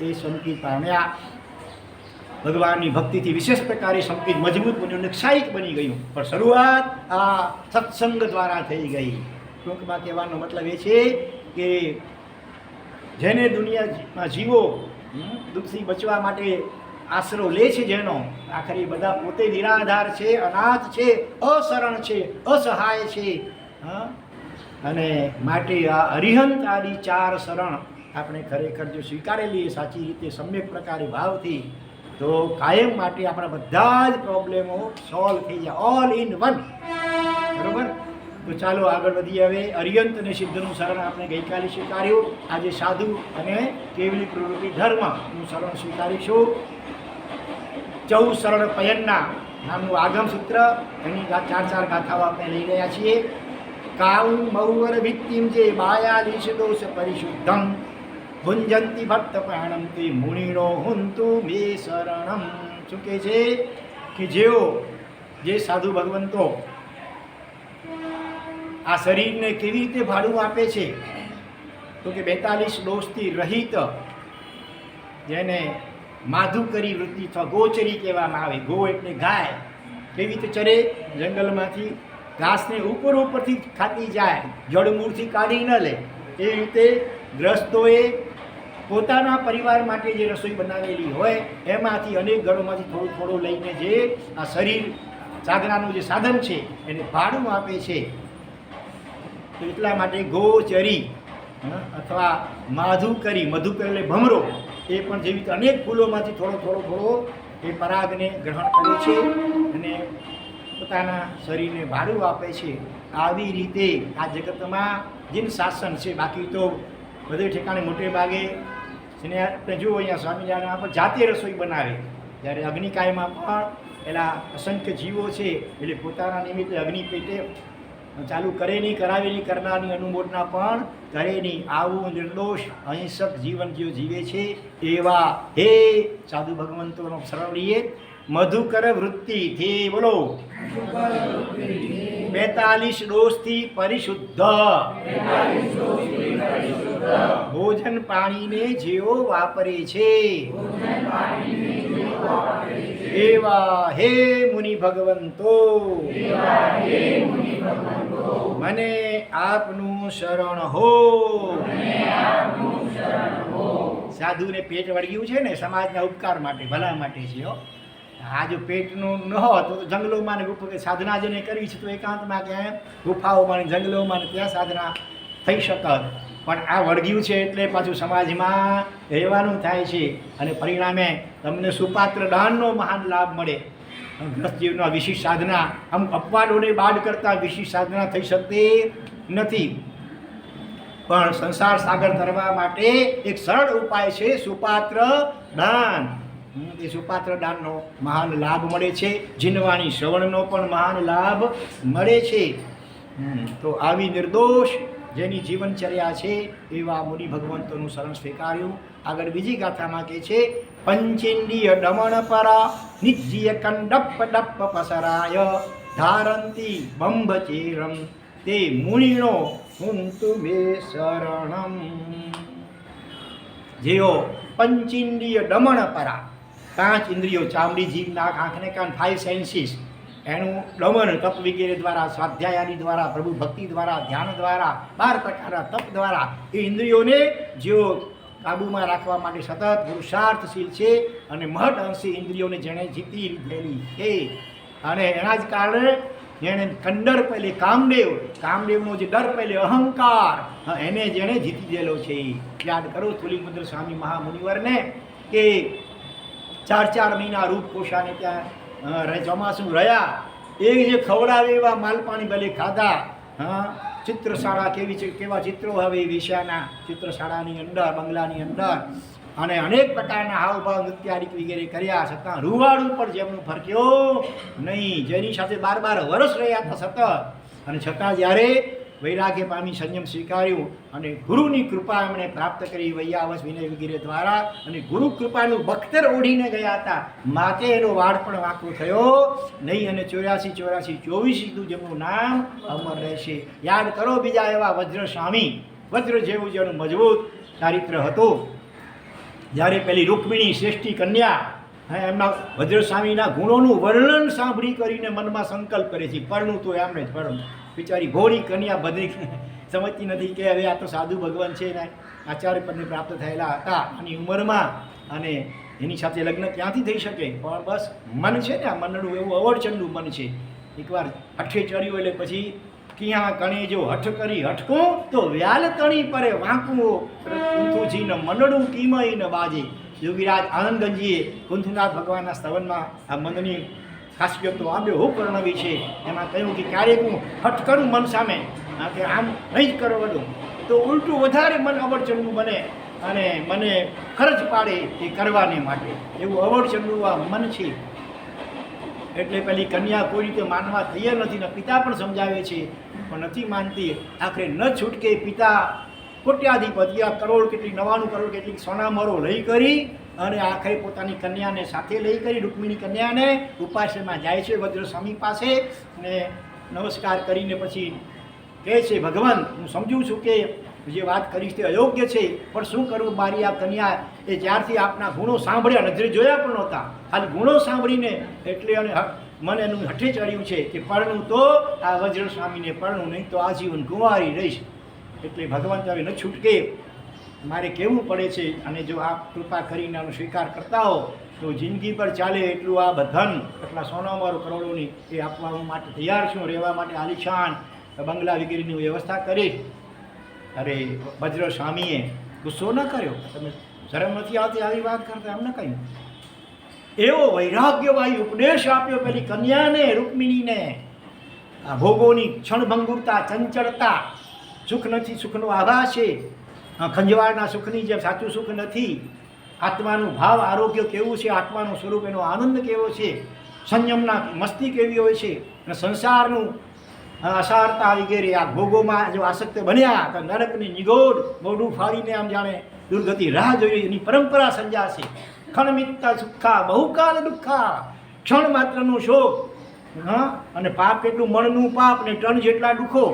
એ સંપિત પામ્યા. ભગવાનની ભક્તિથી વિશેષ પ્રકારે સંપિત મજબૂત બન્યું, નિક્ષાયિક બની ગયું. પણ શરૂઆત આ સત્સંગ દ્વારા થઈ ગઈ. ટૂંકમાં કહેવાનો મતલબ એ છે કે જેને દુનિયામાં જીવો દુઃખથી બચવા માટે આશરો લે છે, જેનો આખરે બધા પોતે નિરાધાર છે, અનાથ છે, અશરણ છે, અસહાય છે. અને માટે આ અરિહંત આદિ ચાર શરણ આપણે ખરેખર જો સ્વીકારેલી સાચી રીતે સમ્યક પ્રકારે ભાવથી, તો કાયમ માટે આપણા બધા જ પ્રોબ્લેમો સોલ્વ થઈ જાય, ઓલ ઇન વન. બરોબર? તો ચાલો આગળ વધીએ. હવે અરિહંત અને સિદ્ધનું શરણ આપણે ગઈકાલે સ્વીકાર્યું, આજે સાધુ અને કેવલી પ્રવૃત્તિ ધર્મનું શરણ સ્વીકારીશું. 14 શરણ પયનના નામનું આગમ સૂત્ર, એની ચાર ગાથાઓ આપણે લઈ રહ્યા છીએ. કાઉ મૌવર વિત્તિમ જે 42 દોષ પરિશુદ્ધમ ભુંજંતી ભક્ત પ્રાણમ તે મુનિનો હુંતુ મે શરણમ. શું કહે છે કે જે સાધુ ભગવંતો આ શરીરને કેવી રીતે ભાડું આપે છે, તો કે 42 દોષથી રહિત, જેને માધુકરી વૃત્તિ અથવા ગોચરી કહેવામાં આવે. ગો એટલે ગાય. કેવી રીતે ચરે? જંગલમાંથી ઘાસને ઉપરથી ખાતી જાય, જળમૂળથી કાઢી ન લે. એ રીતે ગ્રસ્તોએ પોતાના પરિવાર માટે જે રસોઈ બનાવેલી હોય એમાંથી અનેક ઘરોમાંથી થોડું થોડું લઈને જે આ શરીર સાધનાનું જે સાધન છે એને ભાડું આપે છે. તો એટલા માટે ગોચરી અથવા માધુકરી, મધુકરી એટલે ભમરો, એ પણ જેવી રીતે અનેક ફૂલોમાંથી થોડો એ પરાગને ગ્રહણ કરે છે અને પોતાના શરીરને ભાડું આપે છે. આવી રીતે આ જગતમાં જેમ શાસન છે, બાકી તો બધે ઠેકાણે મોટે ભાગે આપણે જુઓ અહીંયા સ્વામિનારાયણ પર જાતે રસોઈ બનાવે, જ્યારે અગ્નિકાયમાં પણ પેલા અસંખ્ય જીવો છે એટલે પોતાના નિમિત્તે અગ્નિ પેટે ચાલુ કરે નહીં, કરાવે નહીં, કરનારની અનુમોદના પણ કરે નહીં. આવું નિર્દોષ અહિંસક જીવન જેઓ જીવે છે એવા હે સાધુ ભગવંતોનો શરણ લઈએ. મધુકર વૃત્તિથી બોલો 42 દોષથી પરિશુદ્ધ, ભોજન પાણીને જેઓ વાપરે છે એવા હે મુનિ ભગવંતો, મને આપનું શરણ હો. સાધુને પેટ વળગ્યું છે ને સમાજના ઉપકાર માટે, ભલા માટે છે. આ જો પેટનું ન હોત તો જંગલોમાં ને સાધના જેને કરવી છે તો એકાંતમાં ક્યાંય ગુફાઓમાં જંગલોમાં ત્યાં સાધના થઈ શકત. પણ આ વળગ્યું છે એટલે પાછું સમાજમાં રહેવાનું થાય છે અને પરિણામે તમને સુપાત્ર દાનનો મહાન લાભ મળે. ગ્રસ્ત જીવનો વિશિષ્ટ સાધના, અમુક અપવાદોને બાદ કરતાં વિશિષ્ટ સાધના થઈ શકતી નથી. પણ સંસાર સાગર તરવા માટે એક સરળ ઉપાય છે સુપાત્ર દાન. એ સુપાત્ર દાનનો મહાન લાભ મળે છે. જીનવાણી શ્રવણનો પણ મહાન લાભ મળે છે. તો આવી નિર્દોષ જેની જીવનચર્યા છે એવા મુનિ ભગવંતોનું શરણ સ્વીકાર્યું. આગળ બીજી ગાથામાં કહે છે પંચેન્દ્રિય દમણ પરા નિજ્ય કંડપ ડપ પસરાય ધારંતી બંભચેરમ તે મુનિનો હુંતુ મે શરણમ. જેઓ પંચેન્દ્રિય દમણ પરા, 5 ઇન્દ્રિયો, ચામડી, જીભ, નાક, આંખને કાન, 5 સેન્સીસ, એનું દમન તપ વગેરે દ્વારા, સ્વાધ્યાયાદી દ્વારા, પ્રભુ ભક્તિ દ્વારા, ધ્યાન દ્વારા, 12 પ્રકારના તપ દ્વારા એ ઇન્દ્રિયોને જેઓ કાબૂમાં રાખવા માટે સતત પુરુષાર્થશીલ છે અને મહદ અંશે ઇન્દ્રિયોને જેણે જીતી લીધેલી છે. અને એના જ કારણે જેણે કંડર પહેલે કામદેવનો જે ડર પહેલે અહંકાર, એને જેણે જીતી દીધેલો છે. યાદ કરો તુલીમુદ્ર સ્વામી મહામુનિવરને કે 4 મહિના રૂપકોશાને ત્યાં ચોમાસું રહ્યા, એ જે ખવડાવે એવા માલપાણી ભલે ખાધા. ચિત્રશાળા કેવા ચિત્રો હવે વિષયાના ચિત્રશાળાની અંદર, બંગલાની અંદર, અને અનેક પ્રકારના હાવભાવ નૃત્યાદિક વગેરે કર્યા, છતાં રૂવાડું પણ જેમનું ફરક્યો નહીં, જેની સાથે 12 વર્ષ રહ્યા હતા સતત, અને છતાં જ્યારે વૈરાગ્ય પામી સંયમ સ્વીકાર્યું અને ગુરુની કૃપા એમણે પ્રાપ્ત કરી વૈયાવસ વિનય વગેરે દ્વારા, અને ગુરુ કૃપાનું બખ્તર ઓઢીને ગયા હતા, માતે એનો વાળ પણ વાંકો થયો નહીં. અને 84 સીધું જેમનું નામ અમર રહેશે. યાદ કરો બીજા એવા વજ્ર સ્વામી, વજ્ર જેવું જેનું મજબૂત ચારિત્ર હતું. જ્યારે પેલી રૂકમિણી શ્રેષ્ઠી કન્યા એમના વજ્રસ્વામીના ગુણોનું વર્ણન સાંભળી કરીને મનમાં સંકલ્પ કરે છે, પરણું તો એમને જ પરણું. બિચારી ભોળી કન્યા બધી સમજતી નથી કે હવે આ તો સાધુ ભગવાન છે ને આચાર્ય પદને પ્રાપ્ત થયેલા હતા આની ઉંમરમાં, અને એની સાથે લગ્ન ક્યાંથી થઈ શકે. પણ બસ મન છે ને, આ મનનું એવું અવળચંડું મન છે. એકવાર હઠે ચડ્યું એટલે પછી ક્યાં કણે જો હઠ કરી હઠકું તો વ્યાલ તણી પરે વાંકું કુંથુજી ન મનડું કીમઈ ન બાજે. યોગીરાજ આનંદગંજીએ કુંથુનાથ ભગવાનના સ્તવનમાં આ મનની ખાસિયત તો આપ્યો હું વર્ણવી છે. એમાં કહ્યું કે ક્યારેક હું હઠ કરું મન સામે કે આમ નહીં જ કરવાનું, તો ઉલટું વધારે મન અવળચંડું બને અને મને ખર્ચ પાડે એ કરવાને માટે. એવું અવળચંડું આ મન છે. એટલે પેલી કન્યા કોઈ રીતે માનવા તૈયાર નથી, ને પિતા પણ સમજાવે છે પણ નથી માનતી. આખરે ન છૂટકે પિતા કોટ્યાધિપતિ, આ કરોડ કેટલી 99 કરોડ કેટલીક સોનામરો લઈ કરી અને આખરે પોતાની કન્યાને સાથે લઈ કરી, રૂકમિણી કન્યાને ઉપાશ્રયમાં જાય છે વજ્રસ્વામી પાસે, ને નમસ્કાર કરીને પછી કહે છે, ભગવાન હું સમજું છું કે જે વાત કરીશ તે અયોગ્ય છે, પણ શું કરવું, મારી આ કન્યા એ જ્યારથી આપના ગુણો સાંભળ્યા, નજરે જોયા પણ નહોતા, ખાલી ગુણો સાંભળીને એટલે અને મને એનું હઠે ચડ્યું છે કે પરણું તો આ વજ્રસ્વામીને પરણું, નહીં તો આજીવન કુંવારી રહીશ. એટલે ભગવાન તો હવે ન છૂટકે, મારે કહેવું પડે છે. અને જો આપ કૃપા કરીને આનો સ્વીકાર કરતા હો તો જિંદગી પર ચાલે એટલું આ ધન, એટલા સોનામારો કરોડોની એ આપવા માટે તૈયાર છું, રહેવા માટે આલિશાન બંગલા વગેરેની વ્યવસ્થા કરીશ. અરે વજ્ર સ્વામીએ ગુસ્સો ન કર્યો, તમે શરમ નથી આવતી આવી વાત કરતા? એમ ન કહ્યું. એવો વૈરાગ્યવાહી ઉપદેશ આપ્યો પેલી કન્યાને, રૂકમિણીને. આ ભોગોની ક્ષણભંગુરતા, ચંચળતા, સુખ નથી, સુખનો આભાસ છે, ખંજવાળના સુખની જેમ સાચું સુખ નથી. આત્માનું ભાવ આરોગ્ય કેવું છે, આત્માનું સ્વરૂપ એનો આનંદ કેવો છે, સંયમના મસ્તી કેવી હોય છે, અને સંસારનું અસારતા વગેરે આ ભોગોમાં જો આસક્ત બન્યા તો નરકની નિગોડ મોઢું ફાડીને આમ જાણે દુર્ગતિ રાહ જોઈ એની પરંપરા સર્જાશે. ખણમિત્તા સુખા બહુકાલ દુઃખા, ક્ષણ માત્રનું શોક, અને પાપ કેટલું મણનું પાપ ને ટન જેટલા દુઃખો,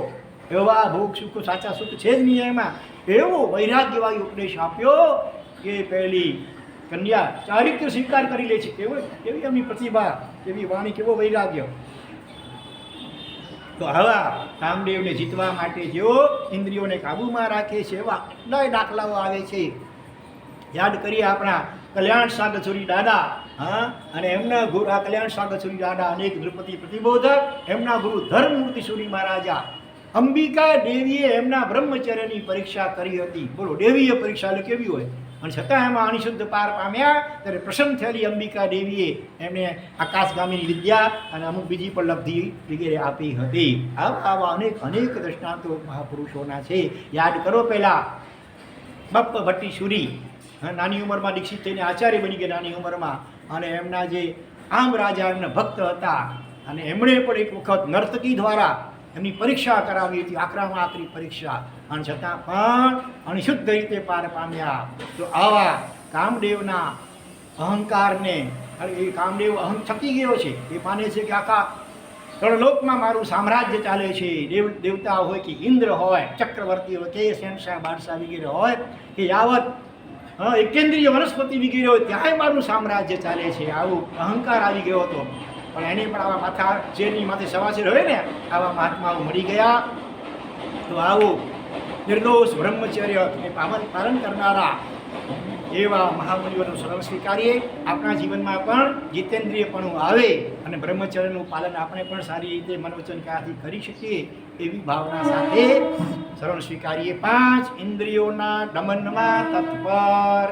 એવા ભોગ સુખ સાચા સુખ છે જ નહીં એમાં. એવો વૈરાગ્યવાહી ઉપદેશ આપ્યો કે પહેલી કન્યા ચારિત્ર સ્વીકાર કરી લે છે. કેવી એમની પ્રતિભા, કેવી વાણી, કેવો વૈરાગ્ય. તો આવા કામદેવને જીતવા માટે જેઓ ઇન્દ્રિયોને કાબૂમાં રાખે છે એવા કેટલાય દાખલાઓ આવે છે. યાદ કરીએ આપણા કલ્યાણ સાગરસુરી દાદા, અને એમના ગુરુ આ કલ્યાણ સાગરસુરી દાદા અનેક દ્રુપદી પ્રતિબોધક, એમના ગુરુ ધર્મમૂર્તિ સુરી મહારાજા અંબિકા દેવીએ એમના બ્રહ્મચર્યની પરીક્ષા કરી હતી. બોલો, દેવીય પરીક્ષા એટલે કેવી હોય, અને છતાં એમાં અનિશુદ્ધ પાર પામ્યા. ત્યારે પ્રસન્ન થયેલી અંબિકા દેવીએ એમને આકાશગામીની વિદ્યા અને અમુક બીજી પણ લબ્ધિ વગેરે આપી હતી. આવા અનેક દ્રષ્ટાંતો મહાપુરુષોના છે. યાદ કરો પહેલાં બપ્પ ભટ્ટી સુરી, નાની ઉંમરમાં દીક્ષિત થઈને આચાર્ય બની ગયા નાની ઉંમરમાં, અને એમના જે આમ રાજા એમના ભક્ત હતા, અને એમણે પણ એક વખત નર્તકી દ્વારા એમની પરીક્ષા કરાવી હતી, આકરામાં આકરી પરીક્ષા, અને છતાં પણ અનિશુદ્ધ રીતે પાર પામ્યા. તો આવા કામદેવના અહંકારને, એ કામદેવ થકી ગયો છે. એ માને છે કે આખા ત્રણલોકમાં મારું સામ્રાજ્ય ચાલે છે. દેવતા હોય કે ઇન્દ્ર હોય, ચક્રવર્તી હોય કે શહેનશાહ બાદશાહ વગેરે હોય કે યાવત એકેન્દ્રીય વનસ્પતિ વગેરે હોય ત્યાંય મારું સામ્રાજ્ય ચાલે છે. આવું અહંકાર આવી ગયો હતો. પણ એને પણ આવા માથા શેરની માથે સવાસેર હોય ને આવા મહાત્માઓ મળી ગયા. તો આવું નિર્દોષ બ્રહ્મચર્ય પાલન કરનારા એવા મહામુનિઓનું શરણ સ્વીકારીએ. આપણા જીવનમાં પણ જીતેન્દ્રિયપણું આવે અને બ્રહ્મચર્યનું પાલન આપણે પણ સારી રીતે મનોવચન ક્યાંથી કરી શકીએ એવી ભાવના સાથે શરણ સ્વીકારીએ. 5 ઇન્દ્રિયોના દમનમાં તત્પર,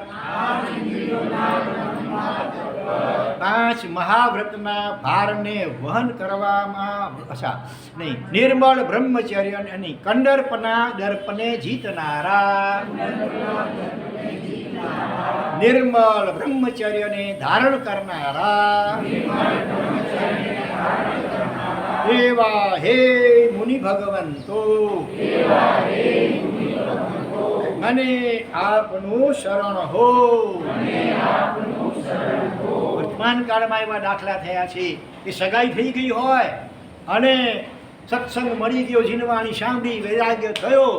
5 મહાવ્રતના ભારને વહન કરવામાં નિર્મળ બ્રહ્મચર્ય અને કંડરપના દર્પને જીતનારા, નિર્મળ બ્રહ્મચર્યને ધારણ કરનારા એવા હે મુનિ ભગવંતો મને આપનું શરણ હો. વર્તમાન કાળમાં એવા દાખલા થયા છે કે સગાઈ થઈ ગઈ હોય અને સત્સંગ મળી ગયો, જીનવાણી સાંભળી, વૈરાગ્ય થયો,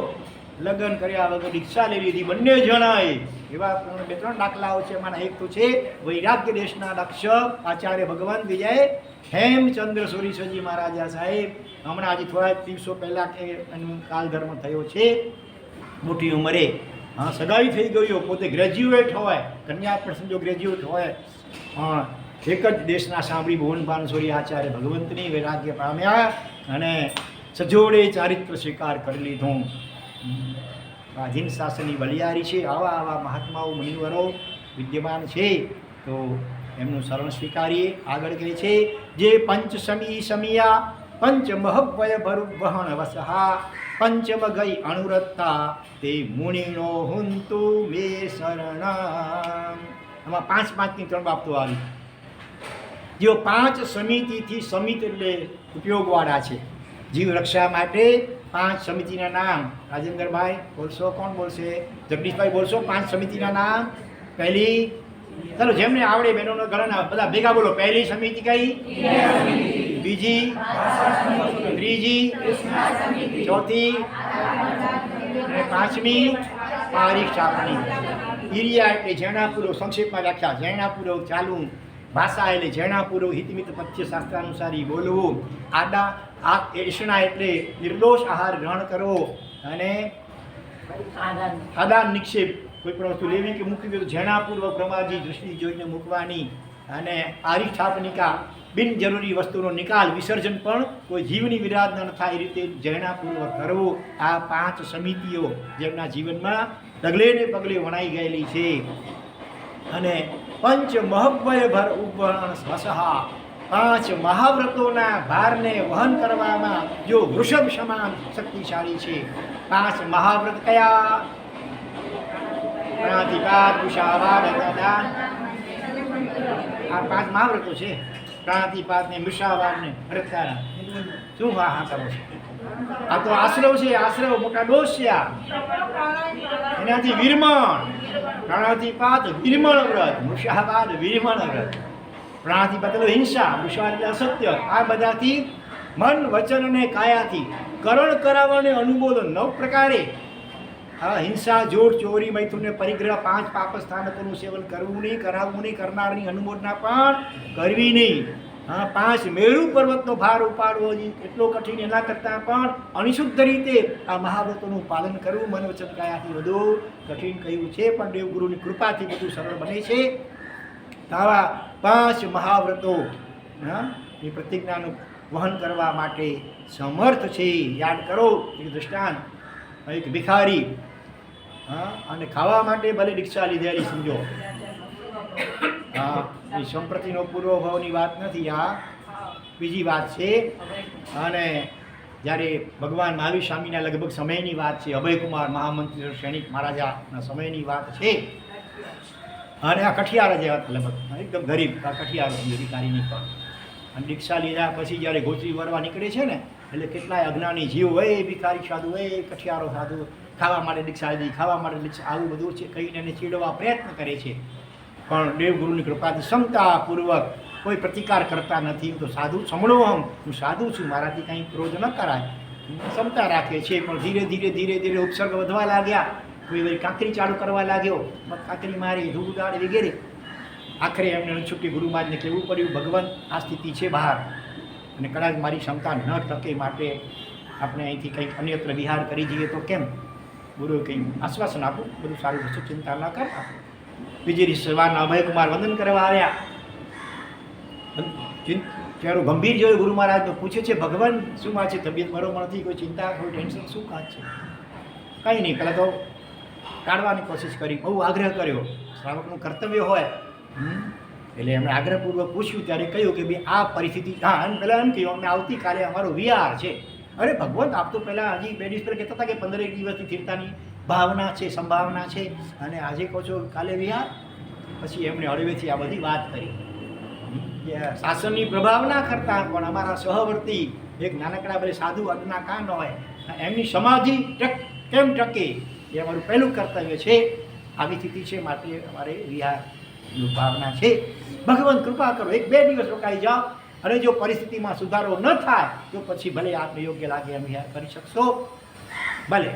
લગ્ન કર્યા વગર દીક્ષા લઈ લીધી બંને જણાએ. એવા 2-3 દાખલાઓ છે. એમાંના એક તો છે વૈરાગ્ય દેશના દક્ષ આચાર્ય ભગવાન વિજય હેમચંદ્ર સુરીશ્વરજી મહારાજા સાહેબ. હમણાં હજી થોડા દિવસો પહેલાં કે એનું કાલધર્મ થયો છે. મોટી ઉંમરે સગાઈ થઈ ગયો, પોતે ગ્રેજ્યુએટ હોય, કન્યા પણ સમજો ગ્રેજ્યુએટ હોય, એક જ દેશના સાંભળી ભુવન ભાનસોરી આચાર્ય ભગવંતની વૈરાગ્ય પામ્યા અને સજોડે ચારિત્ર સ્વીકાર કરી લીધું. આધીન શાસનની બલિયારી છે. આવા મહાત્માઓ મુનિવરો વિદ્યમાન છે. તો એમનું શરણ સ્વીકારીએ. આગળ કહે છે જે પંચ સમી સમિયા પંચ મહવ્વય ભરુવહણ વસહા પંચમ ગઈ અણુરત્તા તે મુનિનો હુંતુ મે શરણ. આમાં 5-5ની 3 બાબતો આવી. જેઓ 5 સમિતિથી સમિત એટલે ઉપયોગવાળા છે. જીવ રક્ષા માટે 5 સમિતિના નામ. રાજેન્દ્રભાઈ બોલશો? કોણ બોલશે? જગદીશભાઈ બોલશો? 5 સમિતિના નામ. પહેલી, ચાલો જેમને આવડે બહેનોનો ગણના બધા ભેગા બોલો. પહેલી સમિતિ કઈ? બીજી, ત્રીજી, ચોથી અને 5મી પારિક્ષાપણી. ઈરિયા એટલે ઝેણાપૂર્વક, સંક્ષેપમાં વ્યાખ્યા ઝેણાપૂર્વક ચાલવું. ભાષા એટલે ઝેણાપૂર્વક હિતમિત પથ્ય શાસ્ત્રાનુસારી બોલવું. એષણા એટલે નિર્દોષ આહાર ગ્રહણ કરવો અને આદાન નિક્ષેપ કોઈ પણ વસ્તુ લેવી કે મૂકવી હોય તો ઝેણાપૂર્વક પ્રમાદની દૃષ્ટિ જોઈને મૂકવાની. અને પારિક્ષાપનિકા બિનજરૂરી વસ્તુનો નિકાલ, વિસર્જન પણ કોઈ જીવની વિરાધના ન થાય એ રીતે ઝેણાપૂર્વક કરવું. આ 5 સમિતિઓ જેમના જીવનમાં ડગલે ને પગલે વણાઈ ગયેલી છે. અને પંચ મહવ્વય ભર ઉપવરણ સ્વસહા 5 મહાવ્રતોના ભારને વહન કરવામાં જો વૃષભ સમાન શક્તિશાળી છે. 5 મહાવ્રત કયા? પ્રાણાતિપાત, મૃષાવાદ, દાન. આ 5 મહાવ્રતો છે. પ્રાણાતિપાત ને મૃષાવાદ ને વ્રતારા. શું હા કરો છો? આ તો આશ્રવ છે. આશ્રવ મોટા દોષ છે. એનાથી વિરમણ. પ્રાણાતિપાત વિરમણ વ્રત, મૃષાવાદ વિરમણ વ્રત. પ્રાણાતિપાત એટલે હિંસા, મૃષાવાદ એટલે અસત્ય. આ બધાથી મન, વચન અને કાયાથી કરણ કરાવવાને અનુબોધન 9 પ્રકારે. હિંસા, જોડ, ચોરી, મૈથુન ને પરિગ્રહ 5 પાપ સ્થાનકોનું સેવન કરવું નહીં, કરાવવું નહીં, કરનારની અનુમોદના પણ કરવી નહીં. 5 મેરુ પર્વતનો ભાર ઉપાડવો એટલો કઠિન, એના કરતાં પણ અનિશુદ્ધ રીતે આ મહાવ્રતોનું પાલન કરવું મન વચન કાયાથી વધુ કઠિન કહ્યું છે. પણ દેવગુરુની કૃપાથી બધું સરળ બને છે. આવા 5 મહાવ્રતો એ પ્રતિજ્ઞાનું વહન કરવા માટે સમર્થ છે. યાદ કરો એક દૃષ્ટાંત. એક ભિખારી અને ખાવા માટે ભલે દીક્ષા લીધેલી સમજો. એ સંપ્રતિનો પૂર્વભાવની વાત નથી, આ બીજી વાત છે. અને જ્યારે ભગવાન મહાવીર સ્વામીના લગભગ સમયની વાત છે. અભયકુમાર મહામંત્રી સૈનિક મહારાજાના સમયની વાત છે. અને આ કઠિયારા જેવા લગભગ એકદમ ગરીબ કઠિયાર અધિકારીની પણ. અને દીક્ષા લીધા પછી જ્યારે ગોચરી વરવા નીકળે છે ને એટલે કેટલાય અજ્ઞાની જીવ હોય, ભિખારી સાધુ હોય, કઠિયારો સાધુ ખાવા માટે દીક્ષા લીધી, ખાવા માટે દીક્ષા, આવું બધું છે કહીને એને ચીડવા પ્રયત્ન કરે છે. પણ દેવગુરુની કૃપાથી ક્ષમતાપૂર્વક કોઈ પ્રતિકાર કરતા નથી. હું તો સાધુ સમણો હું સાધુ છું, મારાથી કંઈ ક્રોધ ન કરાય, ક્ષમતા રાખે છે. પણ ધીરે ધીરે ઉપસર્ગ વધવા લાગ્યા. કોઈ વળી કાંકરી ચાલુ કરવા લાગ્યો, કાંકરી મારી, ધૂળ ઉડાડ વગેરે. આખરે એમને છૂટી ગુરુ મહારાજને કહેવું પડ્યું, ભગવાન આ સ્થિતિ છે બહાર, અને કદાચ મારી ક્ષમતા ન ટકે, માટે આપણે અહીંથી કંઈક અન્યત્ર વિહાર કરી જઈએ તો કેમ? ગુરુએ કંઈ આશ્વાસન આપું, બધું સારું થશે, ચિંતા ન કરતા. બીજી રીતે સવારના અભયકુમાર વંદન કરવા આવ્યા. ચહેરો ગંભીર જોયો ગુરુ મહારાજનો, પૂછે છે, ભગવાન શું વાત છે? તબિયત બરોબર નથી, કોઈ ચિંતા, કોઈ ટેન્શન, શું કાજ છે? કંઈ નહીં. પહેલાં તો ટાળવાની કોશિશ કરી, બહુ આગ્રહ કર્યો, શ્રાવકનું કર્તવ્ય હોય. એટલે એમણે આગ્રહપૂર્વક પૂછ્યું ત્યારે કહ્યું કે ભાઈ આ પરિસ્થિતિ, હા, એમ પહેલાં એમ કહ્યું, અમે આવતીકાલે અમારો વિહાર છે. અરે ભગવાન, આપ તો પહેલાં હજી 2 દિવસ પહેલાં કહેતા હતા કે 15 દિવસની સ્થિરતાની ભાવના છે, સંભાવના છે, અને આજે કહો છો કાલે વિહાર. પછી એમણે હળવેથી આ બધી વાત કરી કે શાસનની પ્રભાવના કરતા પણ અમારા સહવર્તી એક નાનકડા ભલે સાધુ આજ્ઞા કાં ન હોય, એમની સમાધિ કેમ ટકે એ અમારું પહેલું કર્તવ્ય છે. આવી સ્થિતિ છે, માટે અમારે વિહારની ભાવના છે. ભગવાન કૃપા કરો, 1-2 દિવસ રોકાઈ જાઓ, અને જો પરિસ્થિતિમાં સુધારો ન થાય તો પછી ભલે આપને યોગ્ય લાગે એમ વિહાર કરી શકશો. ભલે.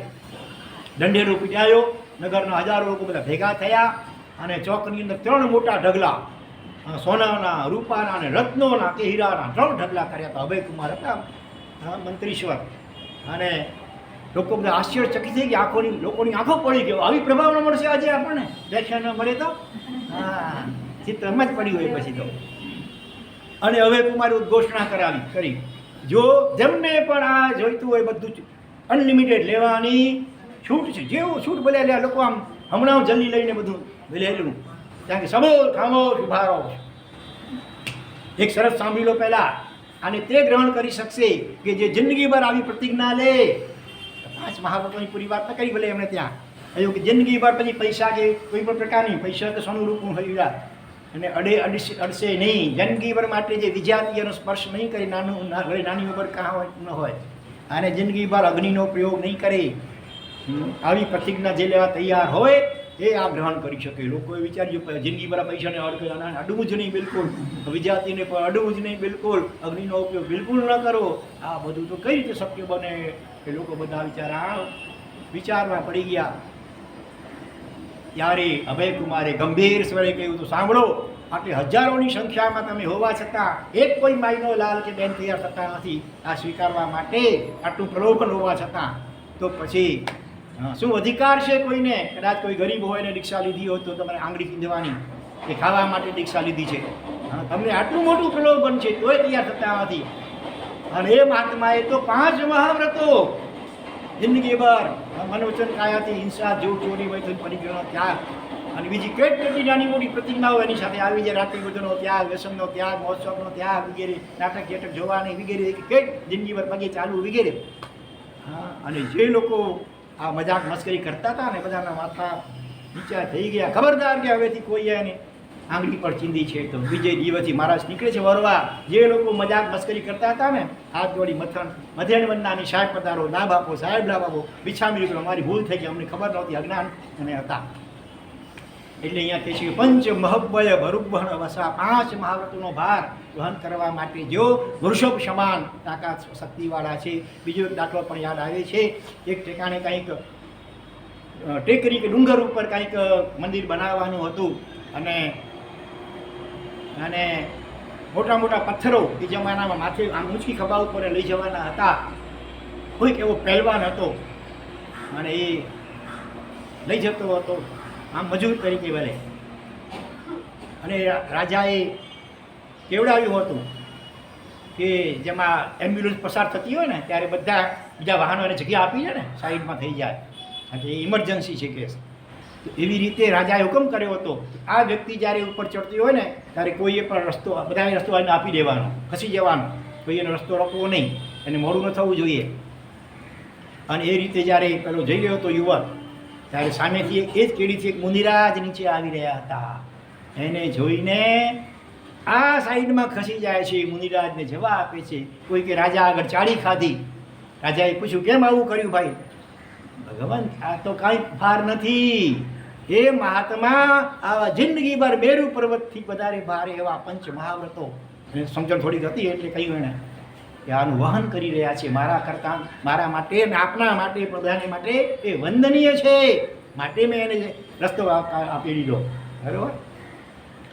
દંડેરો પીટાયો, નગરના હજારો લોકો બધા ભેગા થયા, અને ચોકની અંદર 3 મોટા ઢગલા, સોનાના, રૂપાના અને રત્નોના કે હીરાના 3 ઢગલા કર્યા હતા. અભયકુમાર હતા મંત્રીશ્વર, અને લોકો બધા આશ્ચર્યચકિત થઈ ગયા. લોકોની આંખો પડી ગયો, આવી પ્રભાવના મળશે આજે આપણને, વ્યાખ્યા ન મળે તો. હા, ચિત્ર એમ જ પડી હોય પછી તો. અને અભયકુમારે ઉદ્ઘોષણા કરી, જો જેમને પણ આ જોઈતું હોય બધું અનલિમિટેડ લેવાની છૂટ છે. જેવું છૂટ ભલે લે, લોકો આમ હમણાં જલ્દી લઈને બધું લેલું, કારણ કે સબો ખામોશ ઉભા રહો. એક સરસ સાંભળી લો પહેલાં, અને તે ગ્રહણ કરી શકશે કે જે જિંદગીભર આવી પ્રતિજ્ઞા લે. 5 મહાવ્રતોની પૂરી વાત ન કરી, ભલે એમણે ત્યાં કહ્યું કે જિંદગીભર પછી પૈસા કે કોઈ પણ પ્રકારની, પૈસા કે સોનું રૂપું હૈયા, અને અડશે નહીં. જિંદગીભર માટે જે વિજાતીયનો સ્પર્શ નહીં કરે, નાની ઉંમર કાં હોય ન હોય, અને જિંદગીભર અગ્નિનો પ્રયોગ નહીં કરે, આવી પ્રતિજ્ઞા જે લેવા તૈયાર હોય એ આ ગ્રહણ કરી શકે. લોકોએ વિચાર્યું જિંદગીભર પૈસાને અડવું જ નહીં, બિલકુલ વિજાતીને પણ અડવું જ નહીં, બિલકુલ અગ્નિનો ઉપયોગ બિલકુલ ન કરો. આ બધું તો કઈ રીતે શક્ય બને? એ લોકો બધા વિચારમાં પડી ગયા. ત્યારે અભયકુમારે ગંભીર સ્વરે કહ્યું, તો સાંભળો, આટલી હજારોની સંખ્યામાં તમે હોવા છતાં એક કોઈ માઈનો લાલ કે બેન તૈયાર થતા નથી આ સ્વીકારવા માટે, આટલું પ્રલોભન હોવા છતાં. તો પછી શું અધિકાર છે કોઈને? કદાચ કોઈ ગરીબ હોય ને દીક્ષા લીધી હોય તો તમારે આંગળી ચીંધવાની કે ખાવા માટે દીક્ષા લીધી છે, તમને આટલું મોટું પ્રલોભન છે તોય તૈયાર થતા નથી. અને એ મહાત્માએ તો 5 મહાવ્રતો જિંદગીભર મનોવચન કાયાથી, હિંસા, જૂઠ, ચોરી, વૈથુન, પરિગ્રહનો ત્યાગ, અને બીજી કેટલી નાની મોટી પ્રતિજ્ઞાઓ એની સાથે આવી જાય. રાત્રિ બધુનો ત્યાગ, વ્યસનનો ત્યાગ, મહોત્સવનો ત્યાગ વગેરે, નાટક જોવાની વગેરે, જિંદગીભર પગે ચાલવું વગેરે. હા, અને જે લોકો આ મજાક મસ્કરી કરતા હતા ને, બધાના માથા નીચા થઈ ગયા. ખબરદાર કે હવેથી કોઈ એને આંગળી પર ચીંધી છે તો બીજે દિવસથી મહારાજ નીકળે છે વરવા. જે લોકો મજાક મસ્કરી કરતા હતા ને, હાથ જોડી મધ્યાહન વંદનાની સાહેબ પધારો, ના બાપો, સાહેબ ના બાપો, બિછામી નીકળો, અમારી ભૂલ થઈ ગઈ, અમને ખબર નહોતી, અજ્ઞાન અને હતા. એટલે અહીંયા કહે છે પંચ મહબ્બય ભરુભણ વસા, 5 મહાવ્રતોનો ભાર વહન કરવા માટે જો વૃષભ સમાન તાકાત શક્તિવાળા છે. બીજો એક દાખલો પણ યાદ આવે છે. એક ઠેકાણે કંઈક ટેકરી કે ડુંગર ઉપર કંઈક મંદિર બનાવવાનું હતું, અને મોટા મોટા પથ્થરો એ જમાનામાં માથે આમ ઊંચકી ખભા ઉપર લઈ જવાના હતા. કોઈક એવો પહેલવાન હતો, અને એ લઈ જતો હતો આમ મજૂર તરીકે ભલે. અને રાજાએ કેવડાવ્યું હતું કે જેમાં એમ્બ્યુલન્સ પસાર થતી હોય ને ત્યારે બધા બીજા વાહનોને જગ્યા આપી છે ને, સાઈડમાં થઈ જાય, એટલે ઇમરજન્સી છે કેસ. તો એવી રીતે રાજાએ હુકમ કર્યો હતો, આ વ્યક્તિ જ્યારે ઉપર ચડતી હોય ને ત્યારે કોઈએ પણ રસ્તો, બધાએ રસ્તો એને આપી દેવાનો, ખસી જવાનું, કોઈ એનો રસ્તો રોકવો નહીં, એને મોડું ન થવું જોઈએ. અને એ રીતે જ્યારે પેલો જઈ ગયો હતો યુવક, ત્યારે સામેથી એ જ કેડીથી એક મુનિરાજ નીચે આવી રહ્યા હતા. એને જોઈને આ સાઈડમાં ખસી જાય છે, મુનિરાજને જવા આપે છે. કોઈ કે રાજા આગળ ચાળી ખાધી. રાજાએ પૂછ્યું કેમ આવું કર્યું ભાઈ? ભગવાન, આ તો કાંઈ ભાર નથી, એ મહાત્મા આવા જિંદગીભર મેરુ પર્વતથી વધારે ભારે એવા પંચ મહાવ્રતો સમજણ થોડીક હતી એટલે કહ્યું એણે કે આનું વહન કરી રહ્યા છે મારા કરતાં મારા માટે અને આપણા માટે પણ બધાને માટે એ વંદનીય છે, માટે મેં એને રસ્તો આપી દીધો. બરાબર.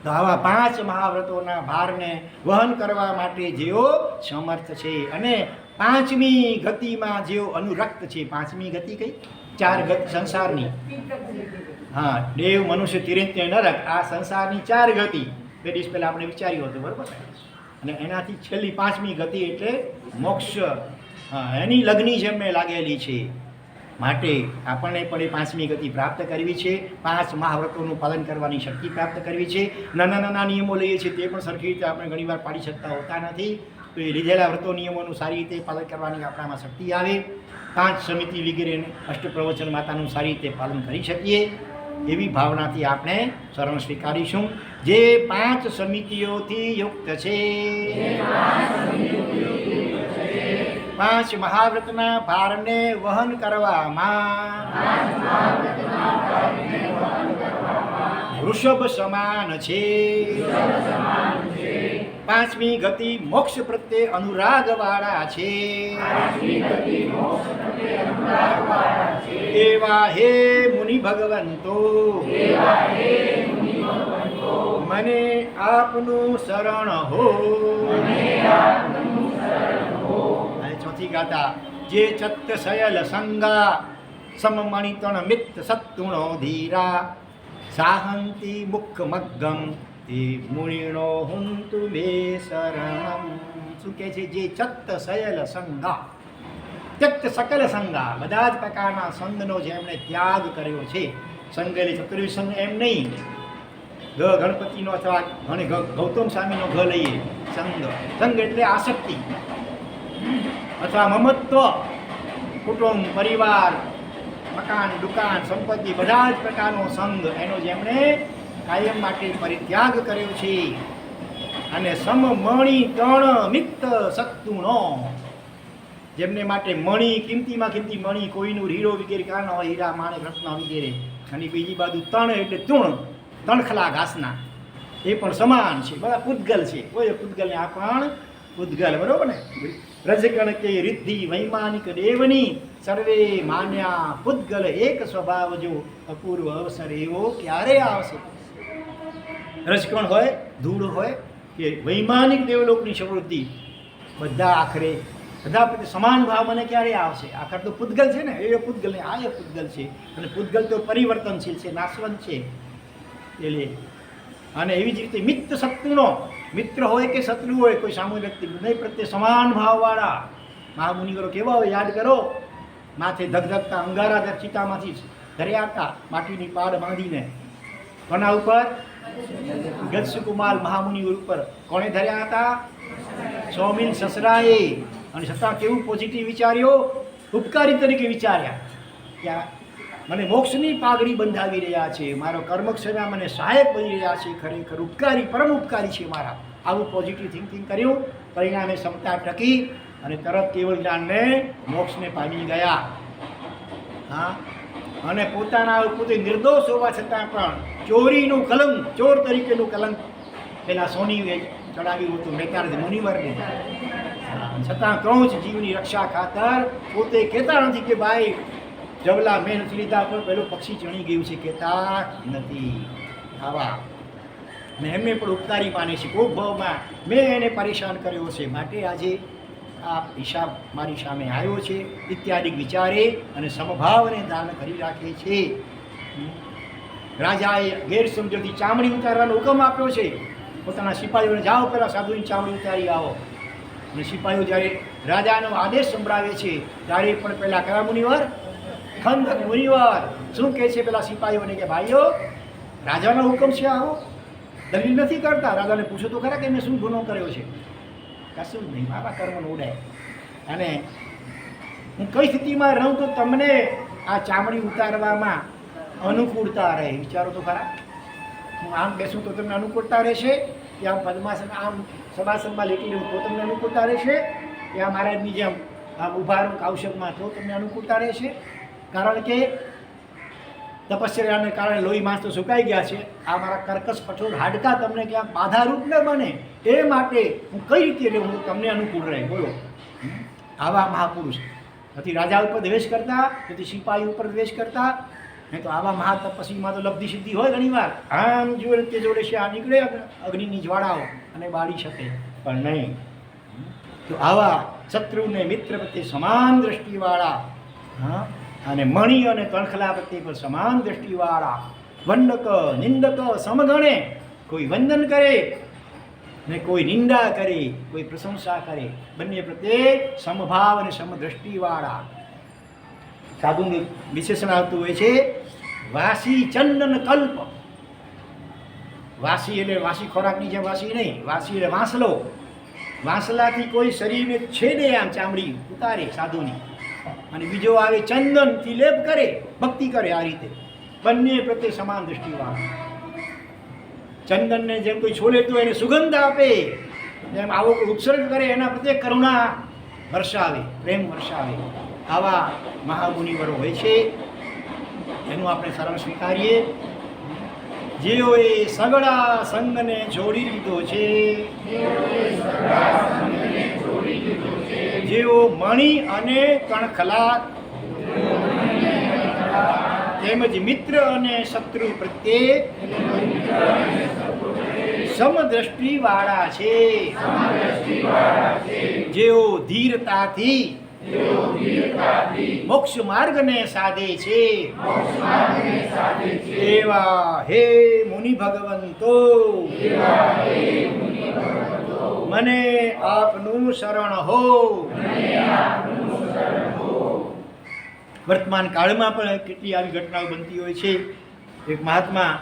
તો આવા 5 મહાવ્રતોના ભારને વહન કરવા માટે જેઓ સમર્થ છે અને 5મી ગતિમાં જેઓ અનુરક્ત છે. 5મી ગતિ કઈ? 4 ગતિ સંસારની. હા, દેવ મનુષ્ય તિર્યંત્ય નરક, આ સંસારની 4 ગતિ બે દિવસ પહેલાં આપણે વિચાર્યું હતું. બરાબર. અને એનાથી છેલ્લી 5મી ગતિ એટલે મોક્ષ. હા, એની લગ્ની જેમને લાગેલી છે. માટે આપણને પણ એ 5મી ગતિ પ્રાપ્ત કરવી છે. 5 મહાવ્રતોનું પાલન કરવાની શક્તિ પ્રાપ્ત કરવી છે. નાના નાના નિયમો લઈએ છીએ તે પણ સરખી રીતે આપણે ઘણીવાર પાડી શકતા હોતા નથી. તો એ લીધેલા વ્રતો નિયમોનું સારી રીતે પાલન કરવાની આપણામાં શક્તિ આવે. 5 સમિતિ વગેરે અષ્ટપ્રવચન માતાનું સારી રીતે પાલન કરી શકીએ એવી ભાવનાથી આપણે શરણ સ્વીકારીશું. જે 5 સમિતિઓથી યુક્ત છે, 5 મહાવ્રતના ભારને વહન કરવામાં વૃષભ સમાન છે. 5મી ગતિ મોક્ષ પ્રત્યે અનુરાગવાળા છે. એવા હે મુનિ ભગવંતો, મને આપનું શરણ હો. ચોથી ગાતા. જે ચત્ત શયલ સંગા સમમણિતણ મિત્ત સત્તુણો ધીરા સાહંતી મુખ મગ્ગમ તે મુનિણો હુંતુ મે શરણમ. શું કહે છે? જે ચત્ત શયલ સંગા, ત્યક્ત સકલ સંગા, બધા જ પ્રકારના સંગનો જેમણે ત્યાગ કર્યો છે. સંગ એટલે ચતુર્વિધ સંગ એમ નહીં, ગણપતિનો અથવા ગૌતમ સ્વામીનો ઘ લઈએ સંગ. સંગ એટલે આસક્તિ અથવા મમત્વ, કુટુંબ, પરિવાર, મકાન, દુકાન, સંપત્તિ, બધા જ પ્રકારનો સંગ એનો જેમણે કાયમ માટે પરિત્યાગ કર્યો છે. અને સમમણી તણ મિત્ત સત્તુણો, જેમને માટે મણી, કિંમતીમાં કિંમતી મણી, કોઈનું હીરો વગેરે કાનો હોય, હીરા માણેક રત્ન વગેરે. અને બીજી બાજુ તણ એટલે તુણ, તણખલા ઘાસના, એ પણ સમાન છે. બધા પૂતગલ છે. કોઈ પૂતગલને આ પણ પૂતગલ. બરોબર ને? રજગણ કે રિદ્ધિ વૈમાનિક દેવની સર્વે માન્યા પૂતગલ એક સ્વભાવ જો અપૂર્વ અવસર એવો ક્યારે આવશે. રજકણ હોય, ધૂળ હોય કે વૈમાનિક દેવલોકની સમૃદ્ધિ, બધા આખરે બધા પ્રત્યે સમાન ભાવ મને ક્યારે આવશે. આખર તો પૂતગલ છે ને, એ પૂતગલ ને આ એ પૂતગલ છે. અને પૂતગલ તો પરિવર્તનશીલ છે, નાશવંત છે. એટલે અને એવી જ રીતે મિત્ર શત્રુનો, મિત્ર હોય કે શત્રુ હોય, કોઈ સામૂહિક વ્યક્તિ નહીં પ્રત્યે સમાન ભાવવાળા મહામુનિવરો કેવા હોય યાદ કરો. માથે ધગધગતા અંગારા ચિતામાંથી ધર્યા હતા, માટીની પાડ બાંધીને. કોના ઉપર? ગજસુકુમાર મહામુનિ ઉપર. કોણે ધર્યા હતા? સ્વામિન સસરાએ. અને છતાં કેવું પોઝિટિવ વિચાર્યો, ઉપકારી તરીકે વિચાર્યા. ત્યાં મને મોક્ષની પાઘડી બંધાવી રહ્યા છે, મારો કર્મક્ષેના મને સહાયક બની રહ્યા છે, ખરેખર ઉપકારી, પરમ ઉપકારી છે મારા. આવું પોઝિટિવ થિંકિંગ કર્યું. પરિણામે ક્ષમતા ટકી અને તરત કેવળ જ્ઞાનને મોક્ષને પામી ગયા. હા, અને પોતે નિર્દોષ હોવા છતાં પણ ચોરીનું કલંક, ચોર તરીકેનું કલંક પેલા સોનીએ ચડાવ્યું હતું મેકારજ મુનિવરને. છતાં ક્રોંચ જીવની રક્ષા ખાતર પોતે કહેતા નથી કે ભાઈ જવલા મેં નથી લીધા, પણ પેલું પક્ષી ચણી ગયું છે, કહેતા નથી. આવા અને એમને પણ ઉપકારી માને છે. કોઈ ભાવમાં મેં એને પરેશાન કર્યો છે, માટે આજે આ હિસાબ મારી સામે આવ્યો છે ઇત્યાદિ વિચારે અને સમભાવને દાન કરી રાખે છે. રાજાએ ગેરસમજોથી ચામડી ઉતારવાનો હુકમ આપ્યો છે. પોતાના સિપાહીઓને જાઓ પહેલાં સાધુની ચામડી ઉતારી આવો. અને સિપાહીઓ જ્યારે રાજાનો આદેશ સંભળાવે છે ત્યારે પણ પહેલાં કયા મુનિવર? ખંડક મુનિવર શું કહે છે પેલા સિપાહીઓને કે ભાઈઓ રાજાનો હુકમ છે, આવો. દલીલ નથી કરતા. રાજાને પૂછો તો ખરા કે મેં શું ગુનો કર્યો છે? કશું જ નહીં, મારા કર્મનો ઉડાય. અને હું કઈ સ્થિતિમાં રહું તો તમને આ ચામડી ઉતારવામાં અનુકૂળતા રહે. વિચારો તો ખરા. હું આમ બેસું તો તમને અનુકૂળતા રહેશે, કે આમ પદ્માસન આમ સભાસનમાં લેટી રહું તો તમને અનુકૂળતા રહેશે, કે આ મહારાજની જેમ આમ ઊભા રહું કાઉશકમાં તો તમને અનુકૂળતા રહેશે. કારણ કે તપસ્યાને કારણે લોહી માંસ તો સુકાઈ ગયા છે, આ મારા કર્કશ કઠોર હાડકા તમને ક્યાંક બાધારૂપ ન બને એ માટે હું કઈ રીતે રહેવું તમને અનુકૂળ રહે. બોલો, આવા મહાપુરુષ નથી રાજા ઉપર દ્વેષ કરતા, નથી સિપાહી ઉપર દ્વેષ કરતા, નહીં તો આવા મહાતપસ્વીમાં તો લબ્ધિ સિદ્ધિ હોય ઘણીવાર. આમ જોડે તે જોડે છે આ નીકળે અગ્નિની જ્વાળાઓ અને બાળી શકે, પણ નહીં. તો આવા શત્રુને મિત્ર પ્રત્યે સમાન દ્રષ્ટિવાળા, હા, અને મણી અને કણખલા પ્રત્યે પણ સમાન દ્રષ્ટિવાળા, વંદક નિંદક સમગણે, કોઈ વંદન કરે ને કોઈ નિંદા કરે, કોઈ પ્રશંસા કરે, બંને પ્રત્યે સમભાવ અને સમદ્રષ્ટિવાળા. સાધુનું વિશેષણ આવતું હોય છે વાસી ચંદન કલ્પ. વાસી એટલે વાસી ખોરાકની જેમ વાસી નહીં, વાસી એટલે વાંસલો. વાંસલાથી કોઈ શરીરને છેદે આમ ચામડી ઉતારે સાધુની, અને બીજો આવે ચંદનથી લેપ કરે, ભક્તિ કરે. આ રીતે બંને પ્રત્યે સમાન દ્રષ્ટિવાળા. ચંદનને જેમ કોઈ છોલે તો એને સુગંધ આપે, જેમ આવો કોઈ ઉત્સર્ગ કરે એના પ્રત્યે કરુણા વર્ષાવે, પ્રેમ વર્ષાવે. આવા મહામુનિવરો હોય છે, એનું આપણે શરણ સ્વીકારીએ. જેઓએ સગળા સંગને જોડી લીધો છે, જેઓ મણી અને કણખલા તેમજ મિત્ર અને શત્રુ પ્રત્યે સમદ્રષ્ટિવાળા છે, જેઓ ધીરતાથી મોક્ષ માર્ગને સાધે છે, એવા હે મુનિ ભગવંતો મને આપનું શરણ હો. વર્તમાન કાળમાં પણ કેટલી આવી ઘટનાઓ બનતી હોય છે. એક મહાત્મા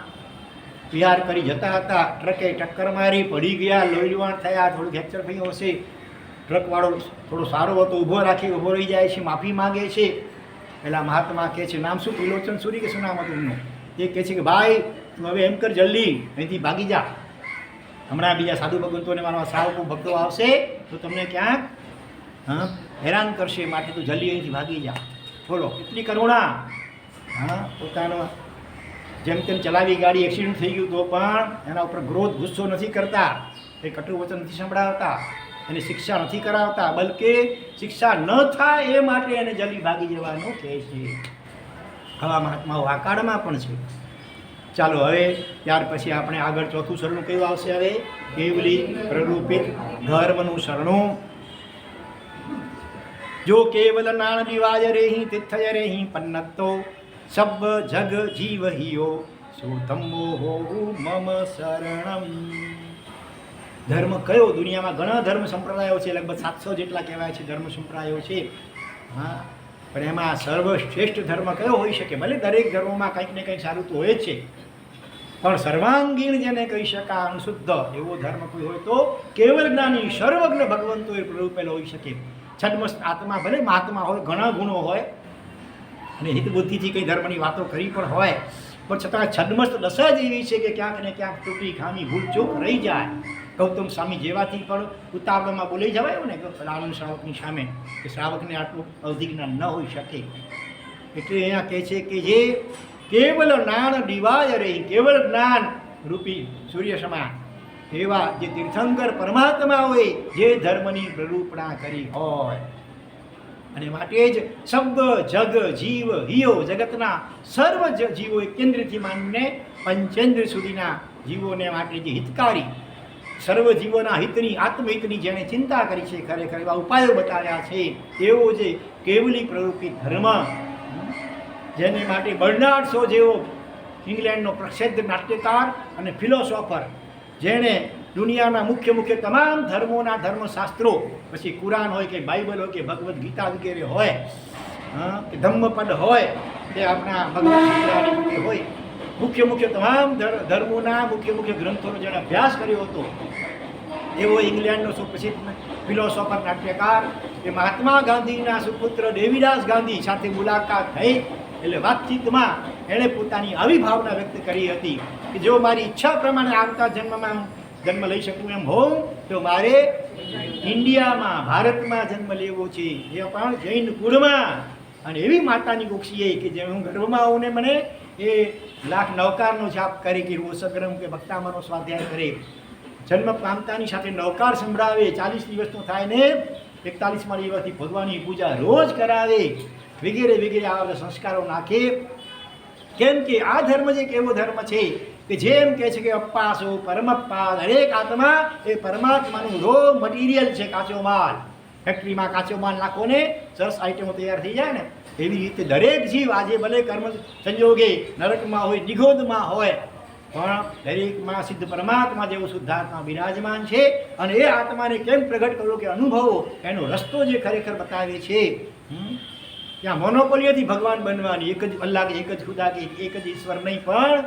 વિહાર કરી જતા હતા, ટ્રકે ટક્કર મારી, પડી ગયા, લોહી લુહાણ થયા, થોડું ફ્રેક્ચર થયું હશે. ટ્રકવાળો થોડો સારો હતો, ઊભો રાખી ઊભો રહી જાય છે, માફી માગે છે. પેલા મહાત્મા કહે છે, નામ શું? ત્રિલોચન સુરી કે શું નામ હતું એમનું? એ કહે છે કે ભાઈ તું હવે એમ કર, જલ્દી અહીંથી ભાગી જા. હમણાં બીજા સાધુ ભગવંતોને મારા શ્રાવકો ભક્તો આવશે તો તમને ક્યાંક હેરાન કરશે, માટે તું જલ્દી અહીંથી ભાગી જા. બોલો એટલી કરુણા. હા, પોતાનો જેમ તેમ ચલાવી ગાડી, એક્સિડન્ટ થઈ ગયું તો પણ એના ઉપર ક્રોધ ગુસ્સો નથી કરતા, એ કટુ વચન નથી સંભળાવતા, એને શિક્ષા નથી કરાવતા, બલકે શિક્ષા ન થાય એ માટે એને જલ્દી ભાગી જવાનું કહે છે. આવા મહાત્માઓ આ કાળમાં પણ છે. ચાલો હવે ત્યાર પછી આપણે આગળ ચોથું શરણું કયું આવશે? હવે કેવલી પ્રરૂપિત ધર્મનું શરણું. જો કેવલ નાણ દિવાજ રેહી તિથય રેહી પન્નતો સબ જગ જીવ હિયો સુતમો હો મમ શરણમ. ધર્મ કયો? દુનિયામાં ઘણા ધર્મ સંપ્રદાયો છે, લગભગ 700 જેટલા કહેવાય છે ધર્મ સંપ્રદાયો છે. હા, પણ એમાં સર્વશ્રેષ્ઠ ધર્મ કયો હોઈ શકે? ભલે દરેક ધર્મોમાં કંઈક ને કંઈક સારું તો હોય જ છે, પણ સર્વાંગીણ જેને કહી શકાય અનુશુદ્ધ એવો ધર્મ કોઈ હોય તો કેવલ જ્ઞાની સર્વજ્ઞ ભગવંતો એ પ્રરૂપેલો હોઈ શકે. છદ્મસ્ત આત્મા, ભલે મહાત્મા હોય, ઘણા ગુણો હોય અને હિત બુદ્ધિથી કંઈ ધર્મની વાતો કરી પણ હોય, પણ છતાં છદ્મસ્ત દશા જ એવી છે કે ક્યાંક ને ક્યાંક તૂટી ખામી ભૂલચૂક રહી જાય. ગૌતમ સ્વામી જેવાથી પણ ઉતાવળમાં બોલી જવાય ને આનંદ શ્રાવકની સામે કે શ્રાવકને આટલું અવધિજ્ઞાન ન હોઈ શકે. એટલે અહીંયા કહે છે કે જે કેવલ જ્ઞાન દિવાય રહી, કેવળ જ્ઞાન રૂપી સૂર્ય સમાન એવા જે તીર્થંકર પરમાત્માઓએ જે ધર્મની પ્રરૂપણા કરી હોય, અને માટે જ સબ જગ જીવ હિયો, જગતના સર્વ જીવો કેન્દ્રથી માંડીને પંચેન્દ્ર સુધીના જીવોને માટે જે હિતકારી, સર્વ જીવોના હિતની, આત્મહિતની જેણે ચિંતા કરી છે, ખરેખર એવા ઉપાયો બતાવ્યા છે, એવો જે કેવલી પ્રવૃત્તિ ધર્મ, જેને માટે બર્નાર્ડ શો જેવો ઇંગ્લેન્ડનો પ્રસિદ્ધ નાટ્યકાર અને ફિલોસોફર, જેણે દુનિયાના મુખ્ય તમામ ધર્મોના ધર્મશાસ્ત્રો, પછી કુરાન હોય કે બાઇબલ હોય કે ભગવદ્ ગીતા વગેરે હોય, કે ધમ્મપદ હોય કે આપણા ભગવદ્ ગીતા હોય, મુખ્ય તમામ ધર્મોના મુખ્ય ગ્રંથોનો જેણે અભ્યાસ કર્યો હતો, એવો ઇંગ્લેન્ડનો સુપ્રસિદ્ધ ફિલોસોફર નાટ્યકાર એ મહાત્મા ગાંધીના સુપુત્ર દેવીદાસ ગાંધી સાથે મુલાકાત થઈ. એટલે વાતચીતમાં એણે પોતાની આવી ભાવના વ્યક્ત કરી હતી કે જો મારી ઈચ્છા પ્રમાણે આવતા જન્મમાં જન્મ લઈ શકું એમ હોઉં તો મારે ઇન્ડિયામાં, ભારતમાં જન્મ લેવો છે, એ પણ જૈન કુળમાં, અને એવી માતાની કુક્ષીએ કે જે હું ગર્ભમાં આવું ને મને એ લાખ નવકારનો જાપ કરે કે રોષગ્રમ કે ભક્તામાનો સ્વાધ્યાય કરે, જન્મ પામતાની સાથે નવકાર સંભળાવે, 40 દિવસનો થાય ને 41મા દિવસથી ભગવાનની પૂજા રોજ કરાવે, વગેરે વગેરે આવા સંસ્કારો નાખે. કેમ કે આ ધર્મ જે કેવો ધર્મ છે કે જેમ કહે છે કે અપ્પાસો પરમપ્પા, દરેક આત્મા એ પરમાત્માનું રો મટીરિયલ છે, કાચો માલ. ફેક્ટરીમાં કાચો માલ નાખો ને સરસ આઈટમો તૈયાર થઈ જાય ને, એવી રીતે દરેક જીવ આજે ભલે કર્મ સંજોગે નરકમાં હોય, નિગોદમાં હોય, પણ દરેકમાં સિદ્ધ પરમાત્મા જેવું શુદ્ધાત્મા બિરાજમાન છે. અને એ આત્માને કેમ પ્રગટ કરવો કે અનુભવો, એનો રસ્તો જે ખરેખર બતાવે છે. ત્યાં મોનોપોલીથી ભગવાન બનવાની, એક જ અલ્લાહ કે એક જ ખુદા કે એક જ ઈશ્વર નહીં, પણ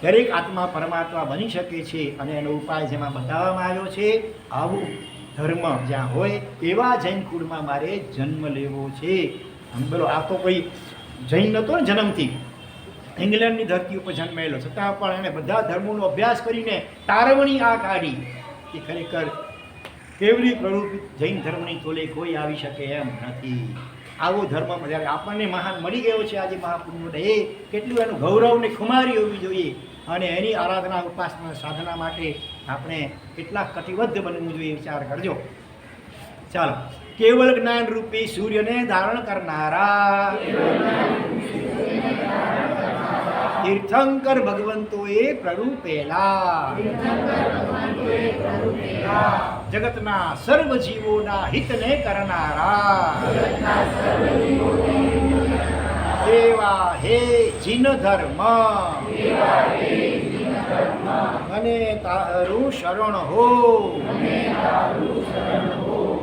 દરેક આત્મા પરમાત્મા બની શકે છે. અને એનો ઉપાય જેમાં બતાવવામાં આવ્યો છે, આવું ધર્મ જ્યાં હોય એવા જૈન કુળમાં મારે જન્મ લેવો છે. બોલો, આ તો કોઈ જૈન નહોતો ને જન્મથી, ઇંગ્લેન્ડની ધરતી ઉપર જન્મેલો, છતાં પણ એણે બધા ધર્મોનો અભ્યાસ કરીને તારવણી આ કાઢી કે ખરેખર કેવડી પ્રવૃત્તિ જૈન ધર્મની તોલે કોઈ આવી શકે એમ નથી. આવો ધર્મ જ્યારે આપણને મહાન મળી ગયો છે આજે મહાપુરુષો, એ કેટલું એનું ગૌરવને ખુમારી હોવી જોઈએ. અને એની આરાધના, ઉપાસના, સાધના માટે આપણે કેટલા કટિબદ્ધ બનવું જોઈએ, વિચાર કરજો. ચાલો, કેવલ જ્ઞાન રૂપી સૂર્યને ધારણ કરનારા તીર્થંકર ભગવંતોએ પ્રરૂપેલા, જગતના સર્વ જીવોના હિતને કરનારા એવા હે જીન ધર્મ, અને તારું શરણ હો.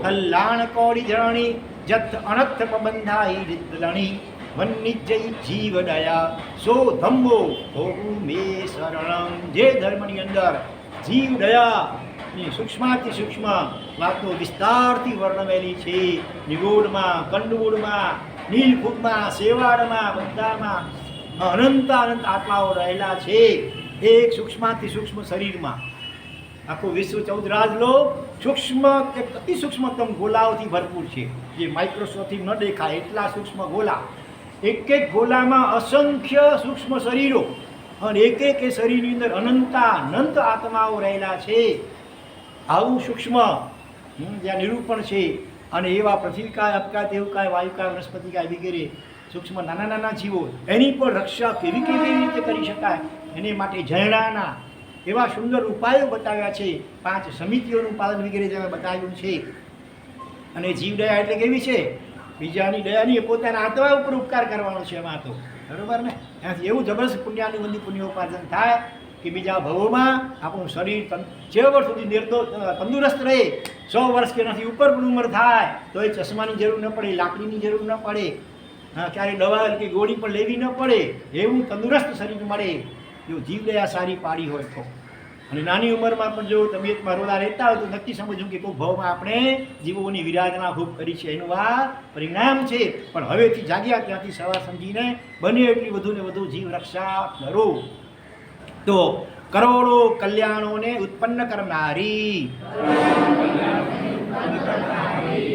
કલ્યાણ કોડી ધરણી જત અનર્થ પ્રબંધાઈ રીતલણી, વન્નિજય જીવ દયા સો ધમ્મો હોવું મે શરણમ. જે ધર્મની અંદર જીવ દયા ની સૂક્ષ્માથી સૂક્ષ્મ વાતો વિસ્તારથી વર્ણવેલી છે, નિગૂઢમાં, કંડમૂળમાં, નીલકુંભમાં, શેવાળમાં, બધામાં અનંત અનંત આત્માઓ રહેલા છે. એક સૂક્ષ્માથી સૂક્ષ્મ શરીરમાં આખું વિશ્વ 14 રાજલો સૂક્ષ્મ કે અતિ સૂક્ષ્મતમ ગોલાઓથી ભરપૂર છે, જે માઇક્રોસ્કોપથી ન દેખાય એટલા સૂક્ષ્મ ગોલા. એક એક ગોલામાં અસંખ્ય સૂક્ષ્મ શરીરો, અને એક એક શરીરની અંદર અનંત આત્માઓ રહેલા છે. આવું સૂક્ષ્મ જ્યાં નિરૂપણ છે. અને એવા પૃથ્વીકાય, અપકાય, દેવકાય, વાયુકાય, વનસ્પતિકાય વગેરે સૂક્ષ્મ નાના નાના જીવો, એની પણ રક્ષા કેવી રીતે કરી શકાય, એને માટે જૈનાના એવા સુંદર ઉપાયો બતાવ્યા છે. 5 સમિતિઓનું પાલન વગેરે જેમાં બતાવ્યું છે. અને જીવ દયા એટલે કેવી છે? બીજાની દયા નહીં, પોતાના આત્મા ઉપર ઉપકાર કરવાનો છે એમાં તો, બરોબર ને? ત્યાંથી એવું જબરદસ્ત પુણ્યાનુબંધી પુણ્યોપાર્જન થાય કે બીજા ભવોમાં આપણું શરીર છેવટ સુધી તંદુરસ્ત રહે. 100 વર્ષ કે નથી ઉપર પણ ઉંમર થાય તો એ ચશ્માની જરૂર ન પડે, લાકડીની જરૂર ન પડે, ક્યારેય દવા કે ગોળી પણ લેવી ન પડે, એવું તંદુરસ્ત શરીર મળે જો જીવદયા સારી પાડી હોય તો. અને નાની ઉંમરમાં પણ જો તબિયતમાં રોડા રહેતા હોય તો નક્કી સમજવું કે કોઈ ભાવમાં આપણે જીવોની વિરાજના ખૂબ કરી છે, એનું આ પરિણામ છે. પણ હવેથી જાગ્યા ત્યાંથી સવાર સમજીને બને એટલી વધુ ને વધુ જીવ રક્ષા કરો. તો કરોડો કલ્યાણોને ઉત્પન્ન કરનારી,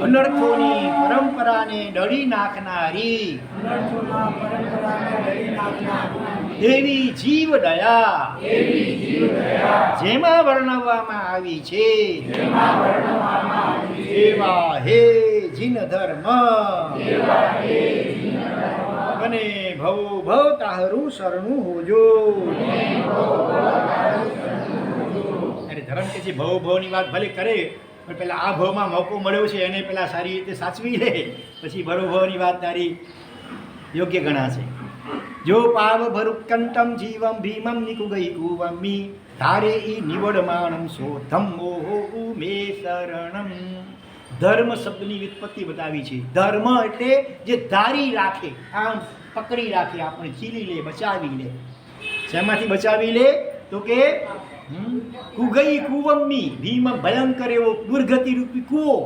અનર્થોની પરંપરાને દળી નાખનારી દેવી જીવ દયા જેમાં વર્ણવવામાં આવી છે, એવા હે જીન ધર્મ, અને ભવ ભવ તાહરું શરણું હોજો. અરે ધર્મ કે જે ભવ ભવની વાત ભલે કરે, પણ પેલા આ ભવમાં મોકો મળ્યો છે એને પેલા સારી રીતે સાચવી લે, પછી ભવની વાત તારી યોગ્ય ગણાશે. જો પાવ ભરુકંતમ જીવમ ભીમમ નિકુગઈ કુવમી, ધારે ઈ નિવડમાણમ સો ધમ્મો હો મે શરણમ. ધર્મ શબ્દની વ્યુત્પત્તિ બતાવી છે. ધર્મ એટલે જે ધારી રાખે, આમ પકડી રાખે, આપણે ચીલી લે, બચાવી લે. શેમાંથી બચાવી લે? તો કે કુગઈ કુવમી, ભીમ ભયંકર એવો દુર્ગતિ રૂપી કૂવો,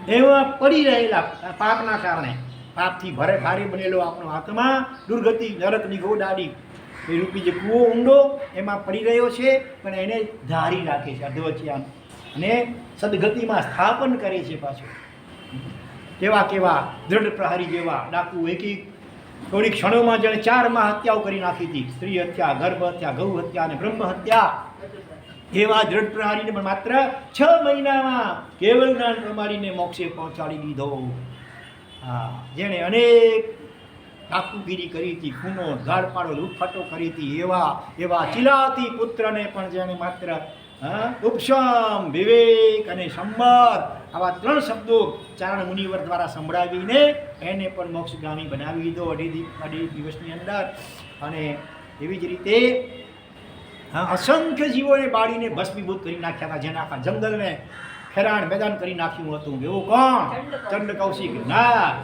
એમાં પડી રહેલા પાપના કારણે, પાપથી ભારે બનેલો આપણો આત્મા દુર્ગતિ, નરકની ગોડાડી એ રૂપી જે કૂવો ઊંડો એમાં પડી રહ્યો છે, પણ એને ધારી રાખે છે અધવચ્ચે, અને સદગતિમાં સ્થાપન કરે છે પાછું. કેવા કેવા દ્રઢ પ્રહારી જેવા ડાકુ એક થોડી ક્ષણોમાં જેણે 4 હત્યાઓ કરી નાખી હતી, સ્ત્રી હત્યા, ગર્ભ હત્યા, ગૌ હત્યા અને બ્રહ્મ હત્યા. એવા દ્રઢ પ્રહારીને પણ માત્ર 6 મહિનામાં કેવળ જ્ઞાન પ્રમાણીને મોક્ષે પહોંચાડી દીધો. હા, જેણે અનેક ડાકુગીરી કરી હતી, ખૂનો ધાડપાડો લૂંટફાટો કરી હતી, એવા ચિલાતી પુત્રને પણ જેણે માત્ર ઉપશમ, વિવેક અને સંમત આવા 3 શબ્દો ચારણ મુનિવર દ્વારા સંભળાવીને એને પણ મોક્ષગામી બનાવી દીધો 2.5 દિવસની અંદર. અને એવી જ રીતે અસંખ્ય જીવોને બાળીને ભસ્મીભૂત કરી નાખ્યા હતા, જેના આખા જંગલને ખેરાણ મેદાન કરી નાખ્યું હતું. એવું કોણ? ચંડ કૌશિક નાગ.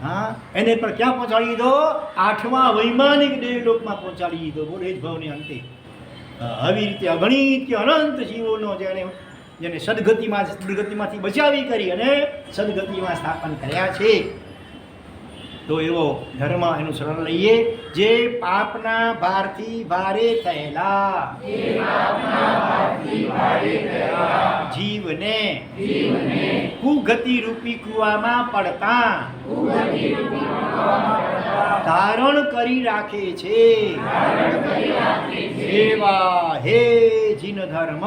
હા, એને પણ ક્યાં પહોંચાડી દીધો? 8મા વૈમાનિક દેવલોકમાં પહોંચાડી દીધો. બોલે જ ભાવને અંતે. આવી રીતે અગણિત કે અનંત જીવોનો જેને સદગતિમાંથી બચાવી કરી અને સદગતિમાં સ્થાપન કર્યા છે. તો એવો ધર્મ એનું શરણ લઈએ, જે પાપના ભારથી ભારે થયેલા જીવને કુગતિ રૂપી કુવામાં પડતા ધારણ કરી રાખે છે. એવા હે જીન ધર્મ,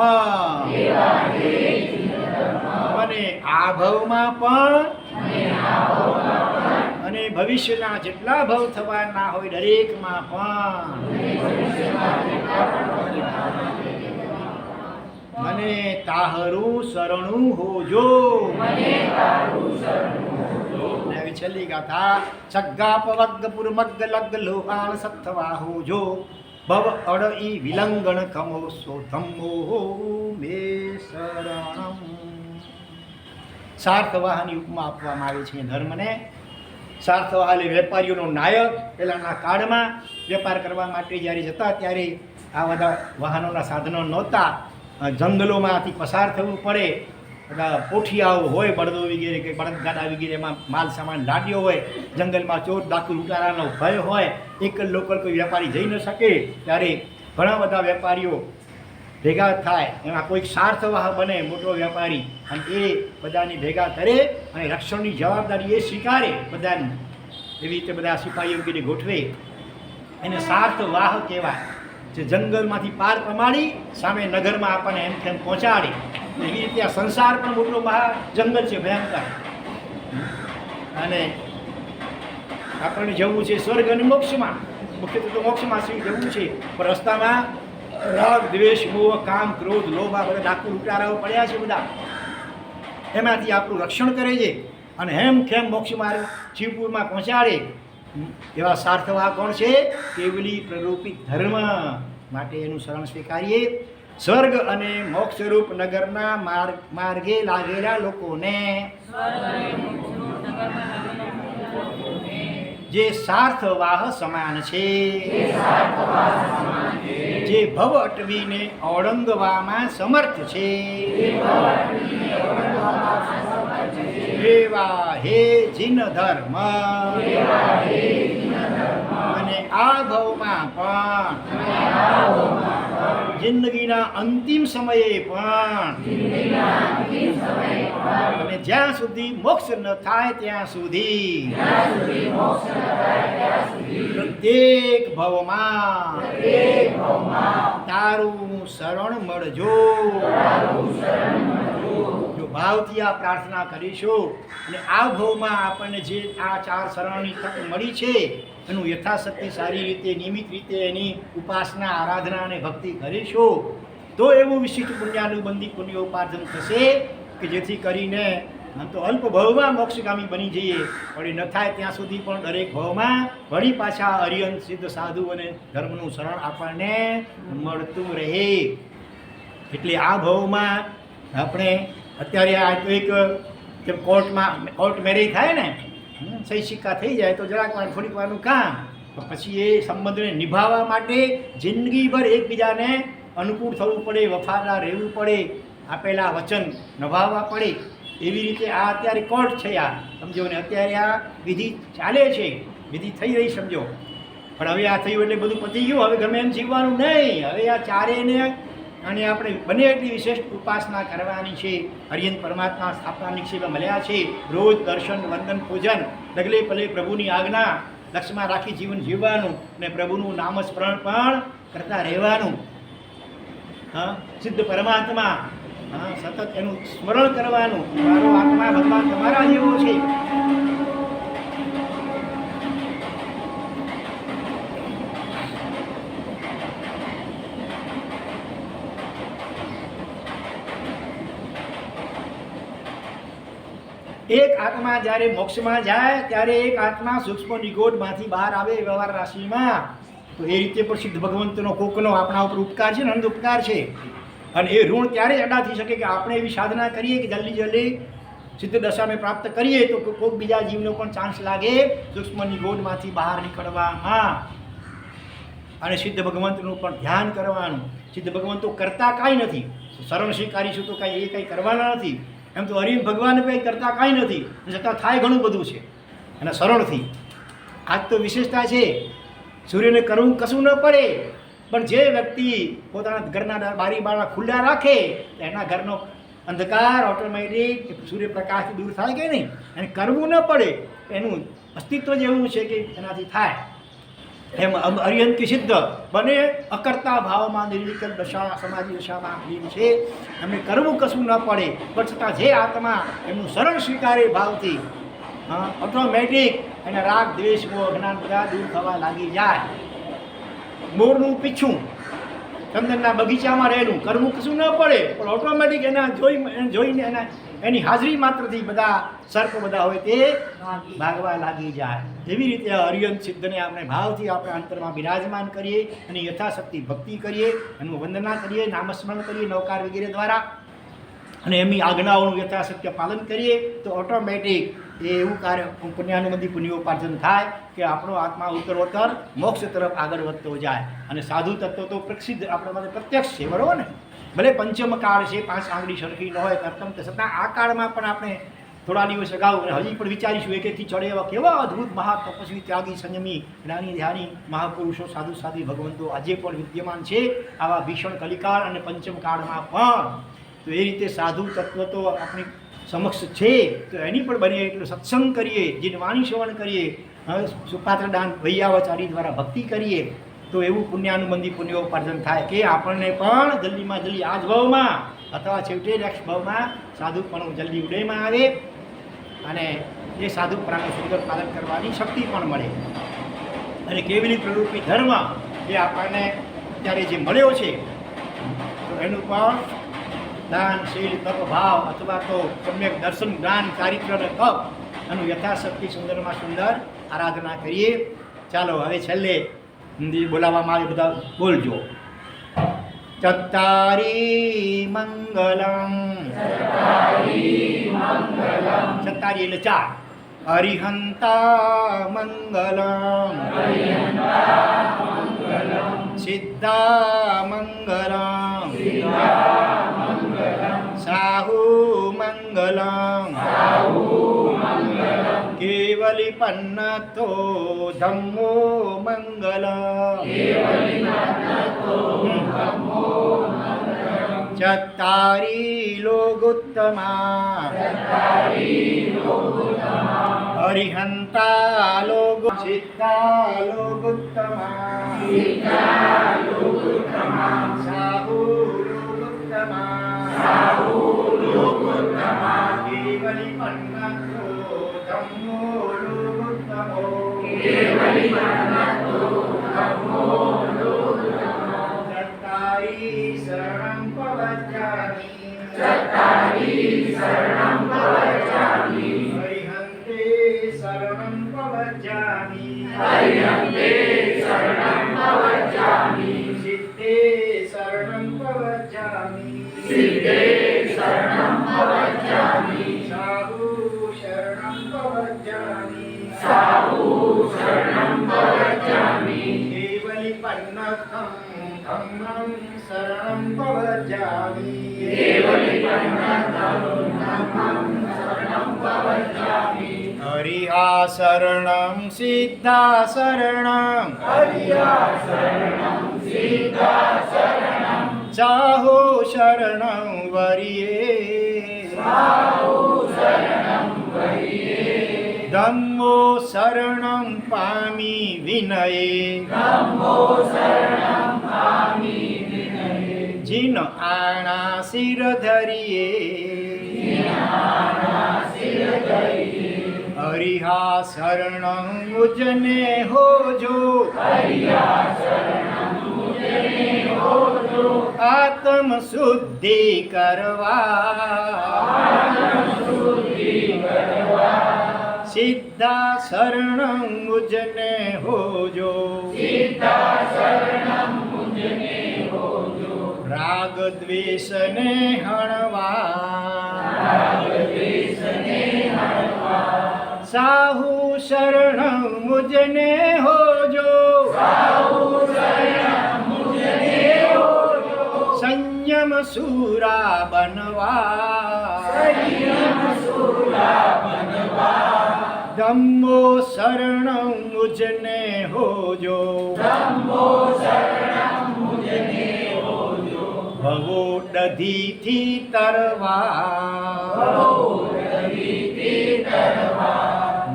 અને આ ભવમાં પણ અને ભવિષ્યના જેટલા ભવ થવાના હોય દરેકમાં પણ મને તાહરું શરણું હોજો. છેલ્લી ગાથા સગ્ગાપ વગ્ગપુર મગ્ગ લગ્ગ લોહાણ સત્થવા હોજો ભવ અડઈ વિલંગણ કમો સો ધમ્મો મે શરણમ. સાર્થવાહની ઉપમા આપવામાં આવે છે ધર્મને. સાર્થવાહ એટલે વેપારીઓનો નાયક. પહેલાંના કાળમાં વેપાર કરવા માટે જ્યારે જતા ત્યારે આ બધા વાહનોના સાધનો નહોતા, જંગલોમાંથી પસાર થવું પડે. બધા પોઠિયાઓ હોય, બળદો વગેરે કે બળદગાડા વગેરેમાં માલ સામાન લાડ્યો હોય, જંગલમાં ચોર ડાકુ લૂંટારાનો ભય હોય, એક જ લોકલ કોઈ વેપારી જઈ ન શકે, ત્યારે ઘણા બધા વેપારીઓ ભેગા થાય, એમાં કોઈક સાર્થવાહ બને મોટો વેપારી, અને એ બધાને ભેગા કરે અને રક્ષણની જવાબદારી એ સ્વીકારે બધાની. એવી રીતે બધા સિપાહીઓ વગેરે ગોઠવે, એને સાર્થવાહ કહેવાય. જે જંગલમાંથી પાર પમાડી સામે નગરમાં આપણને એમ તેમ પહોંચાડે. એવી રીતે આ સંસાર પણ મોટો મહા જંગલ છે, ભયંકર. અને આપણને જવું છે સ્વર્ગ અને મોક્ષમાં. મુખ્યત્વે તો મોક્ષમાં જવું છે, પણ રસ્તામાં રાગ, દ્વેષ, મોહ, કામ, ક્રોધ, લોભ આ બધા ડાકુ લૂંટારાઓ પડ્યા છે બધા. એમાંથી આપણું રક્ષણ કરે છે અને હેમ ખેમ મોક્ષ માર્ગ શિવપુરમાં પહોંચાડે. એવા સાર્થવાહ કોણ છે? કેવલી પ્રરૂપિત ધર્મ. માટે એનું શરણ સ્વીકારીએ. સ્વર્ગ અને મોક્ષરૂપ નગરના માર્ગે લાગેલા લોકોને જે સાર્થવાહ સમાન છે, જે ભવ અટવીને ઓળંગવામાં સમર્થ છે, એવા હે જીન ધર્મ. અને આ ભવમાં પણ જિંદગીના અંતિમ સમયે પણ અને જ્યાં સુધી મોક્ષ ન થાય ત્યાં સુધી પ્રત્યેક ભવમાં તારું શરણ મળજો. જો ભાવથી આ પ્રાર્થના કરીશું અને આ ભવમાં આપણને જે આ 4 શરણની તક મળી છે એનું યથાશક્તિ સારી રીતે નિયમિત રીતે એની ઉપાસના, આરાધના અને ભક્તિ કરીશું તો એવું વિશિષ્ટ પુણ્યાનુબંધી પુણ્યોપાર્જન થશે કે જેથી કરીને તો અલ્પ ભવમાં મોક્ષગામી બની જઈએ. વળી ન થાય ત્યાં સુધી પણ દરેક ભવમાં વળી પાછા અરિયંત સિદ્ધ સાધુ અને ધર્મનું શરણ આપણને મળતું રહે. એટલે આ ભવમાં આપણે અત્યારે આ તો એક જેમ કોર્ટ મેરેજ થાય ને, સહી સિક્કા થઈ જાય તો જરાક વાર થોડીક વારનું કામ, પછી એ સંબંધને નિભાવવા માટે જિંદગીભર એકબીજાને અનુકૂળ થવું પડે, વફાદાર રહેવું પડે, આપેલા વચન નિભાવવા પડે. એવી રીતે આ અત્યારે કોર્ટ છે, આ સમજો ને. અત્યારે આ વિધિ ચાલે છે, વિધિ થઈ રહી સમજો. પણ હવે આ થયું એટલે બધું પતી ગયું. હવે ગમે એમ જીવવાનું નહીં. હવે આ ચારેયને અને આપણે બને એટલી વિશેષ ઉપાસના કરવાની છે. હરિયન પરમાત્મા સ્થાપના નિક્ષેપ મળ્યા છે. રોજ દર્શન, વંદન, પૂજન, ડગલે પલે પ્રભુની આજ્ઞા લક્ષ્યમાં રાખી જીવન જીવવાનું અને પ્રભુનું નામસ્મરણ પણ કરતા રહેવાનું. હા, સિદ્ધ પરમાત્મા, હા, સતત એનું સ્મરણ કરવાનું. મારો આત્મા ભગવાન તમારા જેવો છે. એક આત્મા જ્યારે મોક્ષમાં જાય ત્યારે એક આત્મા સૂક્ષ્મ નિગોડમાંથી બહાર આવે વ્યવહાર રાશિમાં. તો એ રીતે પણ સિદ્ધ ભગવંતનો કોકનો આપણા ઉપર ઉપકાર છે ને, અનંત ઉપકાર છે. અને એ ઋણ ત્યારે જ અદા થઈ શકે કે આપણે એવી સાધના કરીએ કે જલ્દી જલ્દી સિદ્ધ દશાને પ્રાપ્ત કરીએ તો કોઈક બીજા જીવનો પણ ચાન્સ લાગે સૂક્ષ્મ નિગોડમાંથી બહાર નીકળવામાં. અને સિદ્ધ ભગવંતનું પણ ધ્યાન કરવાનું. સિદ્ધ ભગવંતો કરતા કાંઈ નથી, શરણ સ્વીકારીશું તો કાંઈ એ કંઈ કરવાના નથી. એમ તો હરિ ભગવાન કંઈ કરતા કાંઈ નથી, છતાં થાય ઘણું બધું છે અને સરળથી. આજ તો વિશેષતા છે, સૂર્યને કરવું કશું ન પડે, પણ જે વ્યક્તિ પોતાના ઘરના બારી બારણા ખુલ્લા રાખે એના ઘરનો અંધકાર ઓટોમેટિક સૂર્યપ્રકાશથી દૂર થાય કે નહીં. અને કરવું ન પડે એનું અસ્તિત્વ જ એવું છે કે એનાથી થાય. એમ અરિહંતી સિદ્ધ બને અકર્તા ભાવમાં નિર્વિકલ્પ દશા સમાધિ દશામાં લીન છે. એમને કરવું કશું ન પડે, પણ છતાં જે આત્મા એમનું શરણ સ્વીકારે ભાવથી, હા, ઓટોમેટિક એના રાગ દ્વેષ અજ્ઞાન બધા દૂર થવા લાગી જાય. મોરનું પીછું ચંદનના બગીચામાં રહેલું, કરવું કશું ન પડે, પણ ઓટોમેટિક એના જોઈને એની હાજરી માત્રથી બધા સર્પ બધા હોય તે ભાગવા લાગી જાય. એવી રીતે અરિહંત સિદ્ધને આપણે ભાવથી આપણે અંતરમાં બિરાજમાન કરીએ અને યથાશક્તિ ભક્તિ કરીએ, એનું વંદના કરીએ, નામસ્મરણ કરીએ નવકાર વગેરે દ્વારા, અને એમની આજ્ઞાઓનું યથાશક્ય પાલન કરીએ તો ઓટોમેટિક એ એવું કાર્ય પુણ્યાનુબંધી પુણ્યોપાર્જન થાય કે આપણો આત્મા ઉત્તરોત્તર મોક્ષ તરફ આગળ વધતો જાય. અને સાધુ તત્વ તો પ્રસિદ્ધ આપણા માટે પ્રત્યક્ષ છે, બરાબર ને. ભલે પંચમ કાળ છે, 5 આંગળી સરખી ન હોય કરતમ, છતાં આ કાળમાં પણ આપણે થોડા દિવસ અગાઉ હજી પણ વિચારીશું એકેથી ચડે એવા કેવા અદ્ભુત મહાતપસ્વી ત્યાગી સંયમી જ્ઞાની ધ્યાની મહાપુરુષો સાધુ સાધી ભગવંતો આજે પણ વિદ્યમાન છે આવા ભીષણ કલિકાળ અને પંચમ કાળમાં પણ. તો એ રીતે સાધુ તત્વ તો આપણી સમક્ષ છે, તો એની પણ બને એટલું સત્સંગ કરીએ, જીનવાણી શ્રવણ કરીએ, સુપાત્ર દાન વૈયાવચારી દ્વારા ભક્તિ કરીએ તો એવું પુણ્યાનુબંધી પુણ્યોપાર્જન થાય કે આપણને પણ જલ્દીમાં જલ્દી આ જ ભાવમાં અથવા છેવટે નેક્સ્ટ ભાવમાં સાધુપણું જલ્દી ઉદયમાં આવે અને એ સાધુપણાનું સુંદર પાલન કરવાની શક્તિ પણ મળે. અને કેવલી પ્રવૃત્તિ ધર્મ એ આપણને અત્યારે જે મળ્યો છે તો એનું પણ દાન શીલ તપ ભાવ અથવા તો સમ્યક દર્શન જ્ઞાન ચારિત્ર અને તપ એનું યથાશક્તિ સુંદરમાં સુંદર આરાધના કરીએ. ચાલો હવે છેલ્લે હિન્દી બોલાવવામાં આવે, બધા બોલજો. ચત્તારી મંગલમ, ચત્તારી એટલે 4. અરિહંતા મંગલમ, સિદ્ધા મંગલમ, સાહુ મંગલમ, કેવલી પન્નતો ધમ્મો મંગલમ, ચત્તારી લોગોત્તમા, અરિહંતા લોગો, સિદ્ધા લોગોત્તમા, સાહુ લોગોત્તમા, કેવલી પન્નતો ધમ્મો લોગોત્તમો, ચત્તારી શરણં પ્રવજ્જામિ, અરિહંતે શરણં પ્રવજ્જામિ, સિદ્ધે શરણં પ્રવજ્જામિ, સાહુ શરણં પ્રવજ્જામિ, કેવલી પન્નતં ધમ્મં શરણં પ્રવજ્જામિ, હરિહા શરણં સિદ્ધા શરણં, સાહુ શરણં વરિયે, ધમ્મો શરણં પામી વિનયે જીન આણા શિર ધરીએ હરિહા શરણં મુજને હોજો આત્મ શુદ્ધિ કરવા સિદ્ધા શરણં મુજને હોજો રાગ દ્વેષને હણવા સાહુ શરણં મુજને હોજો સંયમ સુરા બનવા ધમ્મો શરણં મુજને હોજો ભવો દધીથી તરવા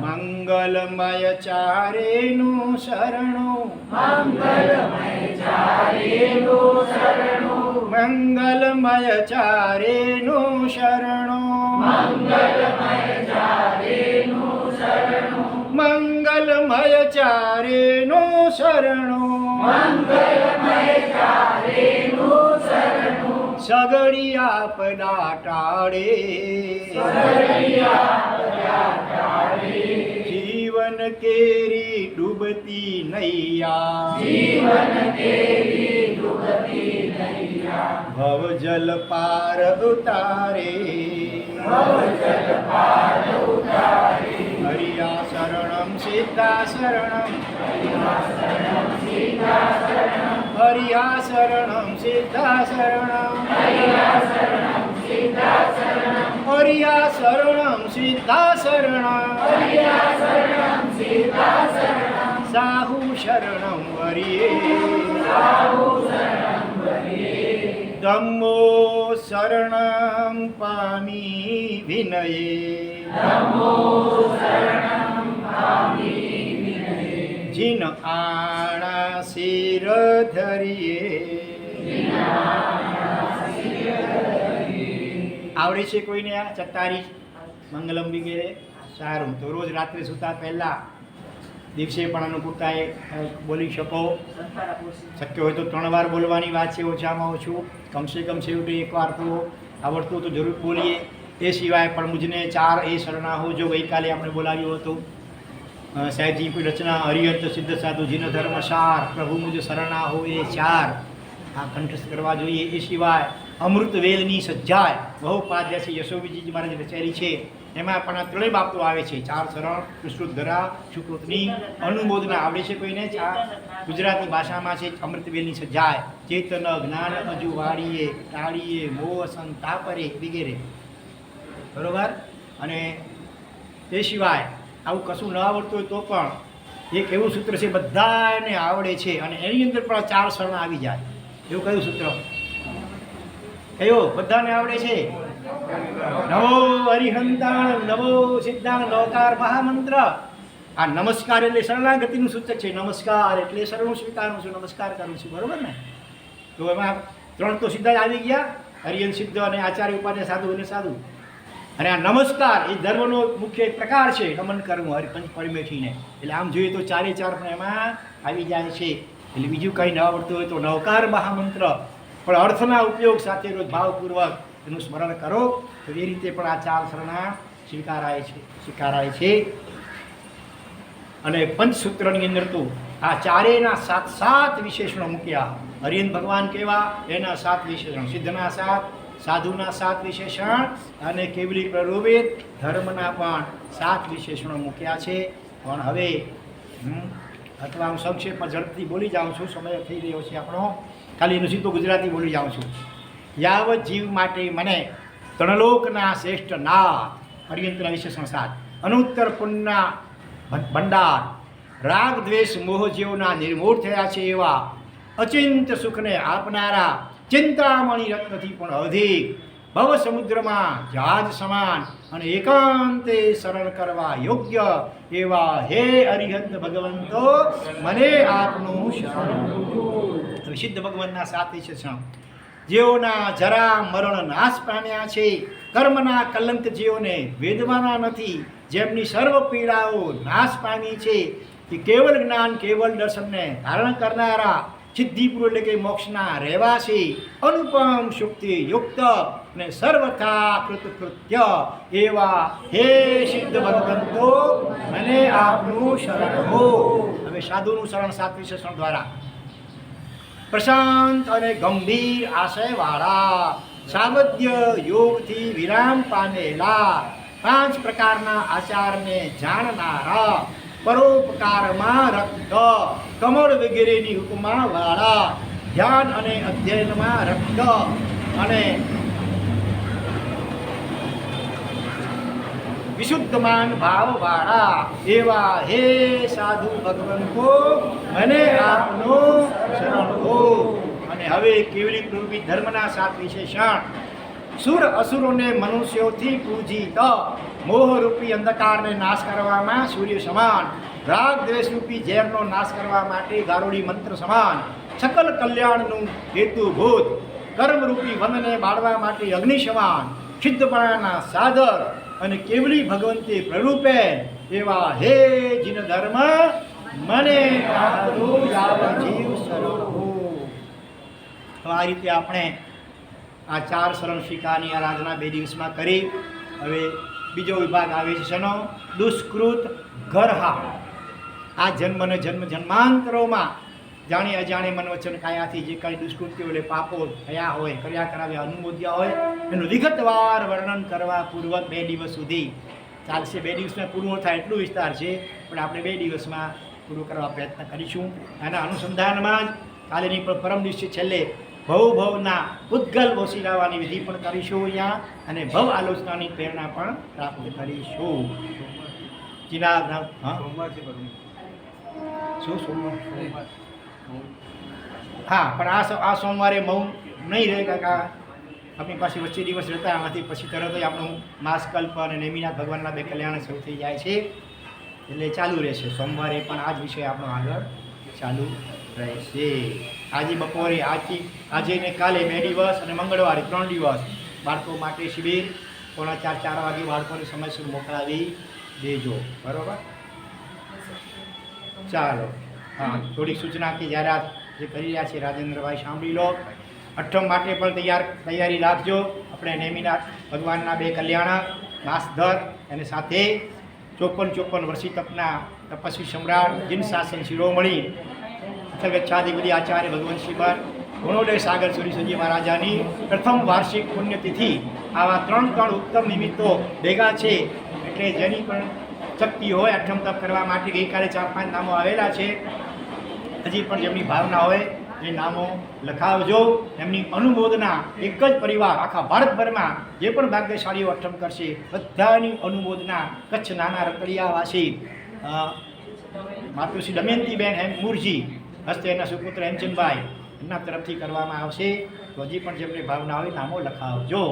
મંગલમય ચારેનું શરણું મંગલમય ચારેનું શરણું મંગલમય ચારેનું શરણું સગડી આપના ટાળે જીવન કેરી ડૂબતી નૈયા ભવ જલ પાર ઉતારે હરિયા શરણં સિદ્ધા શરણં હરિયા શરણં સિદ્ધા શરણં હરિયા શરણં સિદ્ધા શરણં સાહુ શરણં વરિયે ધમ્મો શરણં પામી વિનયે જીન આણા શિર ધરીએ આવડે છે કોઈને આ ચત્તારી મંગલમ વગેરે? સારું, તો રોજ રાત્રે સૂતા પહેલાં દિવસે પણ અનુકૂળતાએ બોલી શકો. શક્ય હોય તો 3 વાર બોલવાની વાત છે, ઓછામાં ઓછું કમસે કમ છેવટે 1 વાર તો આવડતું તો જરૂર બોલીએ. એ સિવાય પણ મુજને 4 એ શરણા હો, જો ગઈકાલે આપણે બોલાવ્યું હતું સાહેબજી કોઈ રચના હરિહંત સિદ્ધ સાધુ જીન ધર્મસાર પ્રભુ મુજ શરણા હો, એ 4 આ કંઠસ્થ કરવા જોઈએ. એ સિવાય અમૃત વેલની સજ્જાય બહુપાદ્યાસી યશોવીજી મહારાજ રચાયેલી છે, એમાં પણ આ 3 બાબતો આવે છે. 4 શરણ, કૃષ્ણોદ્ધરા, શુકૃતની અનુમોદના. આવડે છે કોઈને? ગુજરાતી ભાષામાં છે અમૃતવેલની સજ્જાય ચેતન જ્ઞાન અજુ વાળીએ ટાળીએ મોહ સંતાપરે વગેરે. બરોબર? અને તે સિવાય આવું કશું ન આવડતું હોય તો પણ એક એવું સૂત્ર છે બધાને આવડે છે અને એની અંદર પણ 4 શરણ આવી જાય. એવું કયું સૂત્ર? કયો બધાને આવડે છે? નમો હરિહંતાણ નમો સિદ્ધાણ નવકાર મહામંત્ર. આ નમસ્કાર એટલે શરણાગતિનું સૂચક છે. નમસ્કાર એટલે શરણું સ્વીકારું છું, નમસ્કાર કરું છું. બરોબર ને? તો એમાં 3 તો સીધા જ આવી ગયા, હરિહંત સિદ્ધ અને આચાર્ય ઉપાધ્યાય સાધુ અને સાધુ. અને આ નમસ્કાર એ ધર્મનો મુખ્ય પ્રકાર છે, નમન કરવું હરિપંચ પરિમેઠીને. એટલે આમ જોઈએ તો 4 પણ એમાં આવી જાય છે. એટલે બીજું કંઈ ન આવડતું હોય તો નવકાર મહામંત્ર પણ અર્થના ઉપયોગ સાથે રોજ ભાવપૂર્વક એનું સ્મરણ કરો તો એ રીતે પણ આ 4 શરણા સ્વીકારાય છે. અને પંચસૂત્રની અંદર તો આ 4ના 7 વિશેષણો મૂક્યા. હરિહંત ભગવાન કેવા એના 7 વિશેષણ, સિદ્ધના 7, સાધુના 7 વિશેષણ અને કેવલી પ્રરોવેદ ધર્મના પણ 7 વિશેષણો મૂક્યા છે. પણ હવે અથવા હું સંક્ષેપમાં ઝડપથી બોલી જાઉં છું, સમય થઈ રહ્યો છે આપણો. ખાલી એનું સીધું ગુજરાતી બોલી જાઉં છું. યાવત જીવ માટે મને ત્રણલોકના શ્રેષ્ઠ નાથ, હરિયંતના વિશેષણ 7, અનુત્તર પુણ્યના ભંડાર, રાગ દ્વેષ મોહ જેઓના નિર્મૂળ થયા છે એવા અચિંત્ય સુખને આપનારા ચિંતામણી રત્નથી પણ અધિક ભવ સમુદ્રમાં જહાજ સમાન અને એકાંતે શરણ કરવા યોગ્ય એવા હે અરિહંત ભગવંતો મને આપનું શરણ. સિદ્ધ ભગવાનના સાથ છે જેઓના જરા મરણ નાશ પામ્યા છે, કર્મના કલંક જેઓને વેદવાના નથી, જેમની સર્વ પીડાઓ નાશ પામી છે, કે કેવલ જ્ઞાન કેવલ દર્શનને ધારણ કરનારા સિદ્ધિપુર એટલે કે મોક્ષના રહેવાસી અનુપમ શુક્તિ યુક્ત અને સર્વથા કૃતકૃત્ય એવા હે સિદ્ધ ભગવંતો મને આપનું શરણ હો. હવે સાધુનું શરણ સાત વિશેષણ દ્વારા પ્રશાંત અને ગંભીર આશયવાળા, સાવધ્ય યોગથી વિરામ પામેલા, 5 પ્રકારના આચારને જાણનારા, પરોપકારમાં રક્ત, કમળ વગેરેની ઉપમા વાળા, ધ્યાન અને અધ્યયનમાં રક્ત અને વિશુદ્ધમાન ભાવવાળા એવા હે સાધુ ભગવંતો મને આપનો શરણ હો. અને હવે કેવલી પ્રવૃત્તિ ધર્મના 7 વિશેષણ. સુર અસુરોને મનુષ્યોથી પૂજિત, મોહરૂપી અંધકારને નાશ કરવામાં સૂર્ય સમાન, રાગ દ્વેષરૂપી ઝેરનો નાશ કરવા માટે ગારુડી મંત્ર સમાન, સકલ કલ્યાણનું હેતુભૂત, કર્મરૂપી વનને બાળવા માટે અગ્નિ સમાન, સિદ્ધપણાના સાધક અને કેવલી ભગવંતી પ્રરૂપે એવા હે જીન ધર્મ મને આપનું યાવજીવ શરણ હો. આ રીતે આપણે આ 4 શરણ શિખાની આરાધના 2 દિવસમાં કરી. હવે બીજો વિભાગ આવે છે શેનો? દુષ્કૃત ગરહા. આ જન્મ અને જન્માંતરોમાં જાણી અજાણી મન વચન કાયાથી જે કંઈ દુષ્કૃત્યો એટલે પાપો થયા હોય, કર્યા કરાવ્યા, અનુમોદ્યા હોય એનું વિગતવાર વર્ણન કરવા પૂર્વક 2 દિવસ સુધી ચાલશે. 2 દિવસમાં પૂરું થાય એટલું વિસ્તાર છે, પણ આપણે 2 દિવસમાં પૂરું કરવા પ્રયત્ન કરીશું. આના અનુસંધાનમાં જ કાલેની પરમ દિવસે છેલ્લે ભવના ઉદ્ગલ ઓસીરાવાની વિધિ પણ કરીશું અહીંયા, અને ભવ આલોચનાની પ્રેરણા પણ પ્રાપ્ત કરીશું. શું સોમવાર? હા, પણ આ સોમવારે મૌન નહીં રહે, કાકા આપણી પાસે વચ્ચે દિવસ રહેતા, આમાંથી પછી તરત જ આપણું માસકલ્પ અને નેમિનાથ ભગવાનના 2 કલ્યાણ શરૂ થઈ જાય છે, એટલે ચાલુ રહેશે. સોમવારે પણ આ જ વિષય આપણો આગળ ચાલુ રહેશે. આજે બપોરે આજે ને કાલે 2 દિવસ અને મંગળવારે 3 દિવસ બાળકો માટે શિબિર 3:45 વાગે બાળકોને સમયસર મોકલાવી દેજો. બરાબર? ચાલો. હા, થોડીક સૂચના કે જાહેરાત જે કરી રહ્યા છે રાજેન્દ્રભાઈ સાંભળી લો. 8મ માટે પણ તૈયારી રાખજો. આપણે નેમિનાથ ભગવાનના 2 કલ્યાણ માસધર અને સાથે 54 વર્ષી તપના તપસ્વી સમ્રાટ જીન શાસન શિરોમણી ગચ્છાધિપતિ આચાર્ય ભગવાન શ્રીબાન ગુણોદય સાગર સુરીસજી મહારાજાની પ્રથમ વાર્ષિક પુણ્યતિથિ. આવા 3 ઉત્તમ નિમિત્તો ભેગા છે, એટલે જેની પણ શક્તિ હોય 8મ તપ કરવા માટે ગઈકાલે 4-5 નામો આવેલા છે. હજી પણ જેમની ભાવના હોય એ નામો લખાવજો. એમની અનુમોદના એક જ પરિવાર આખા ભારતભરમાં જે પણ ભાગ્યશાળીઓ 8મ કરશે બધાની અનુમોદના કચ્છ નાના રતડિયાવાસી માતૃશ્રી દમયંતીબેન મૂરજી હસ્તે એના સુપુત્ર હેમચંદભાઈ એમના તરફથી કરવામાં આવશે. તો હજી પણ જેમને ભાવના હોય નામો લખાવજો.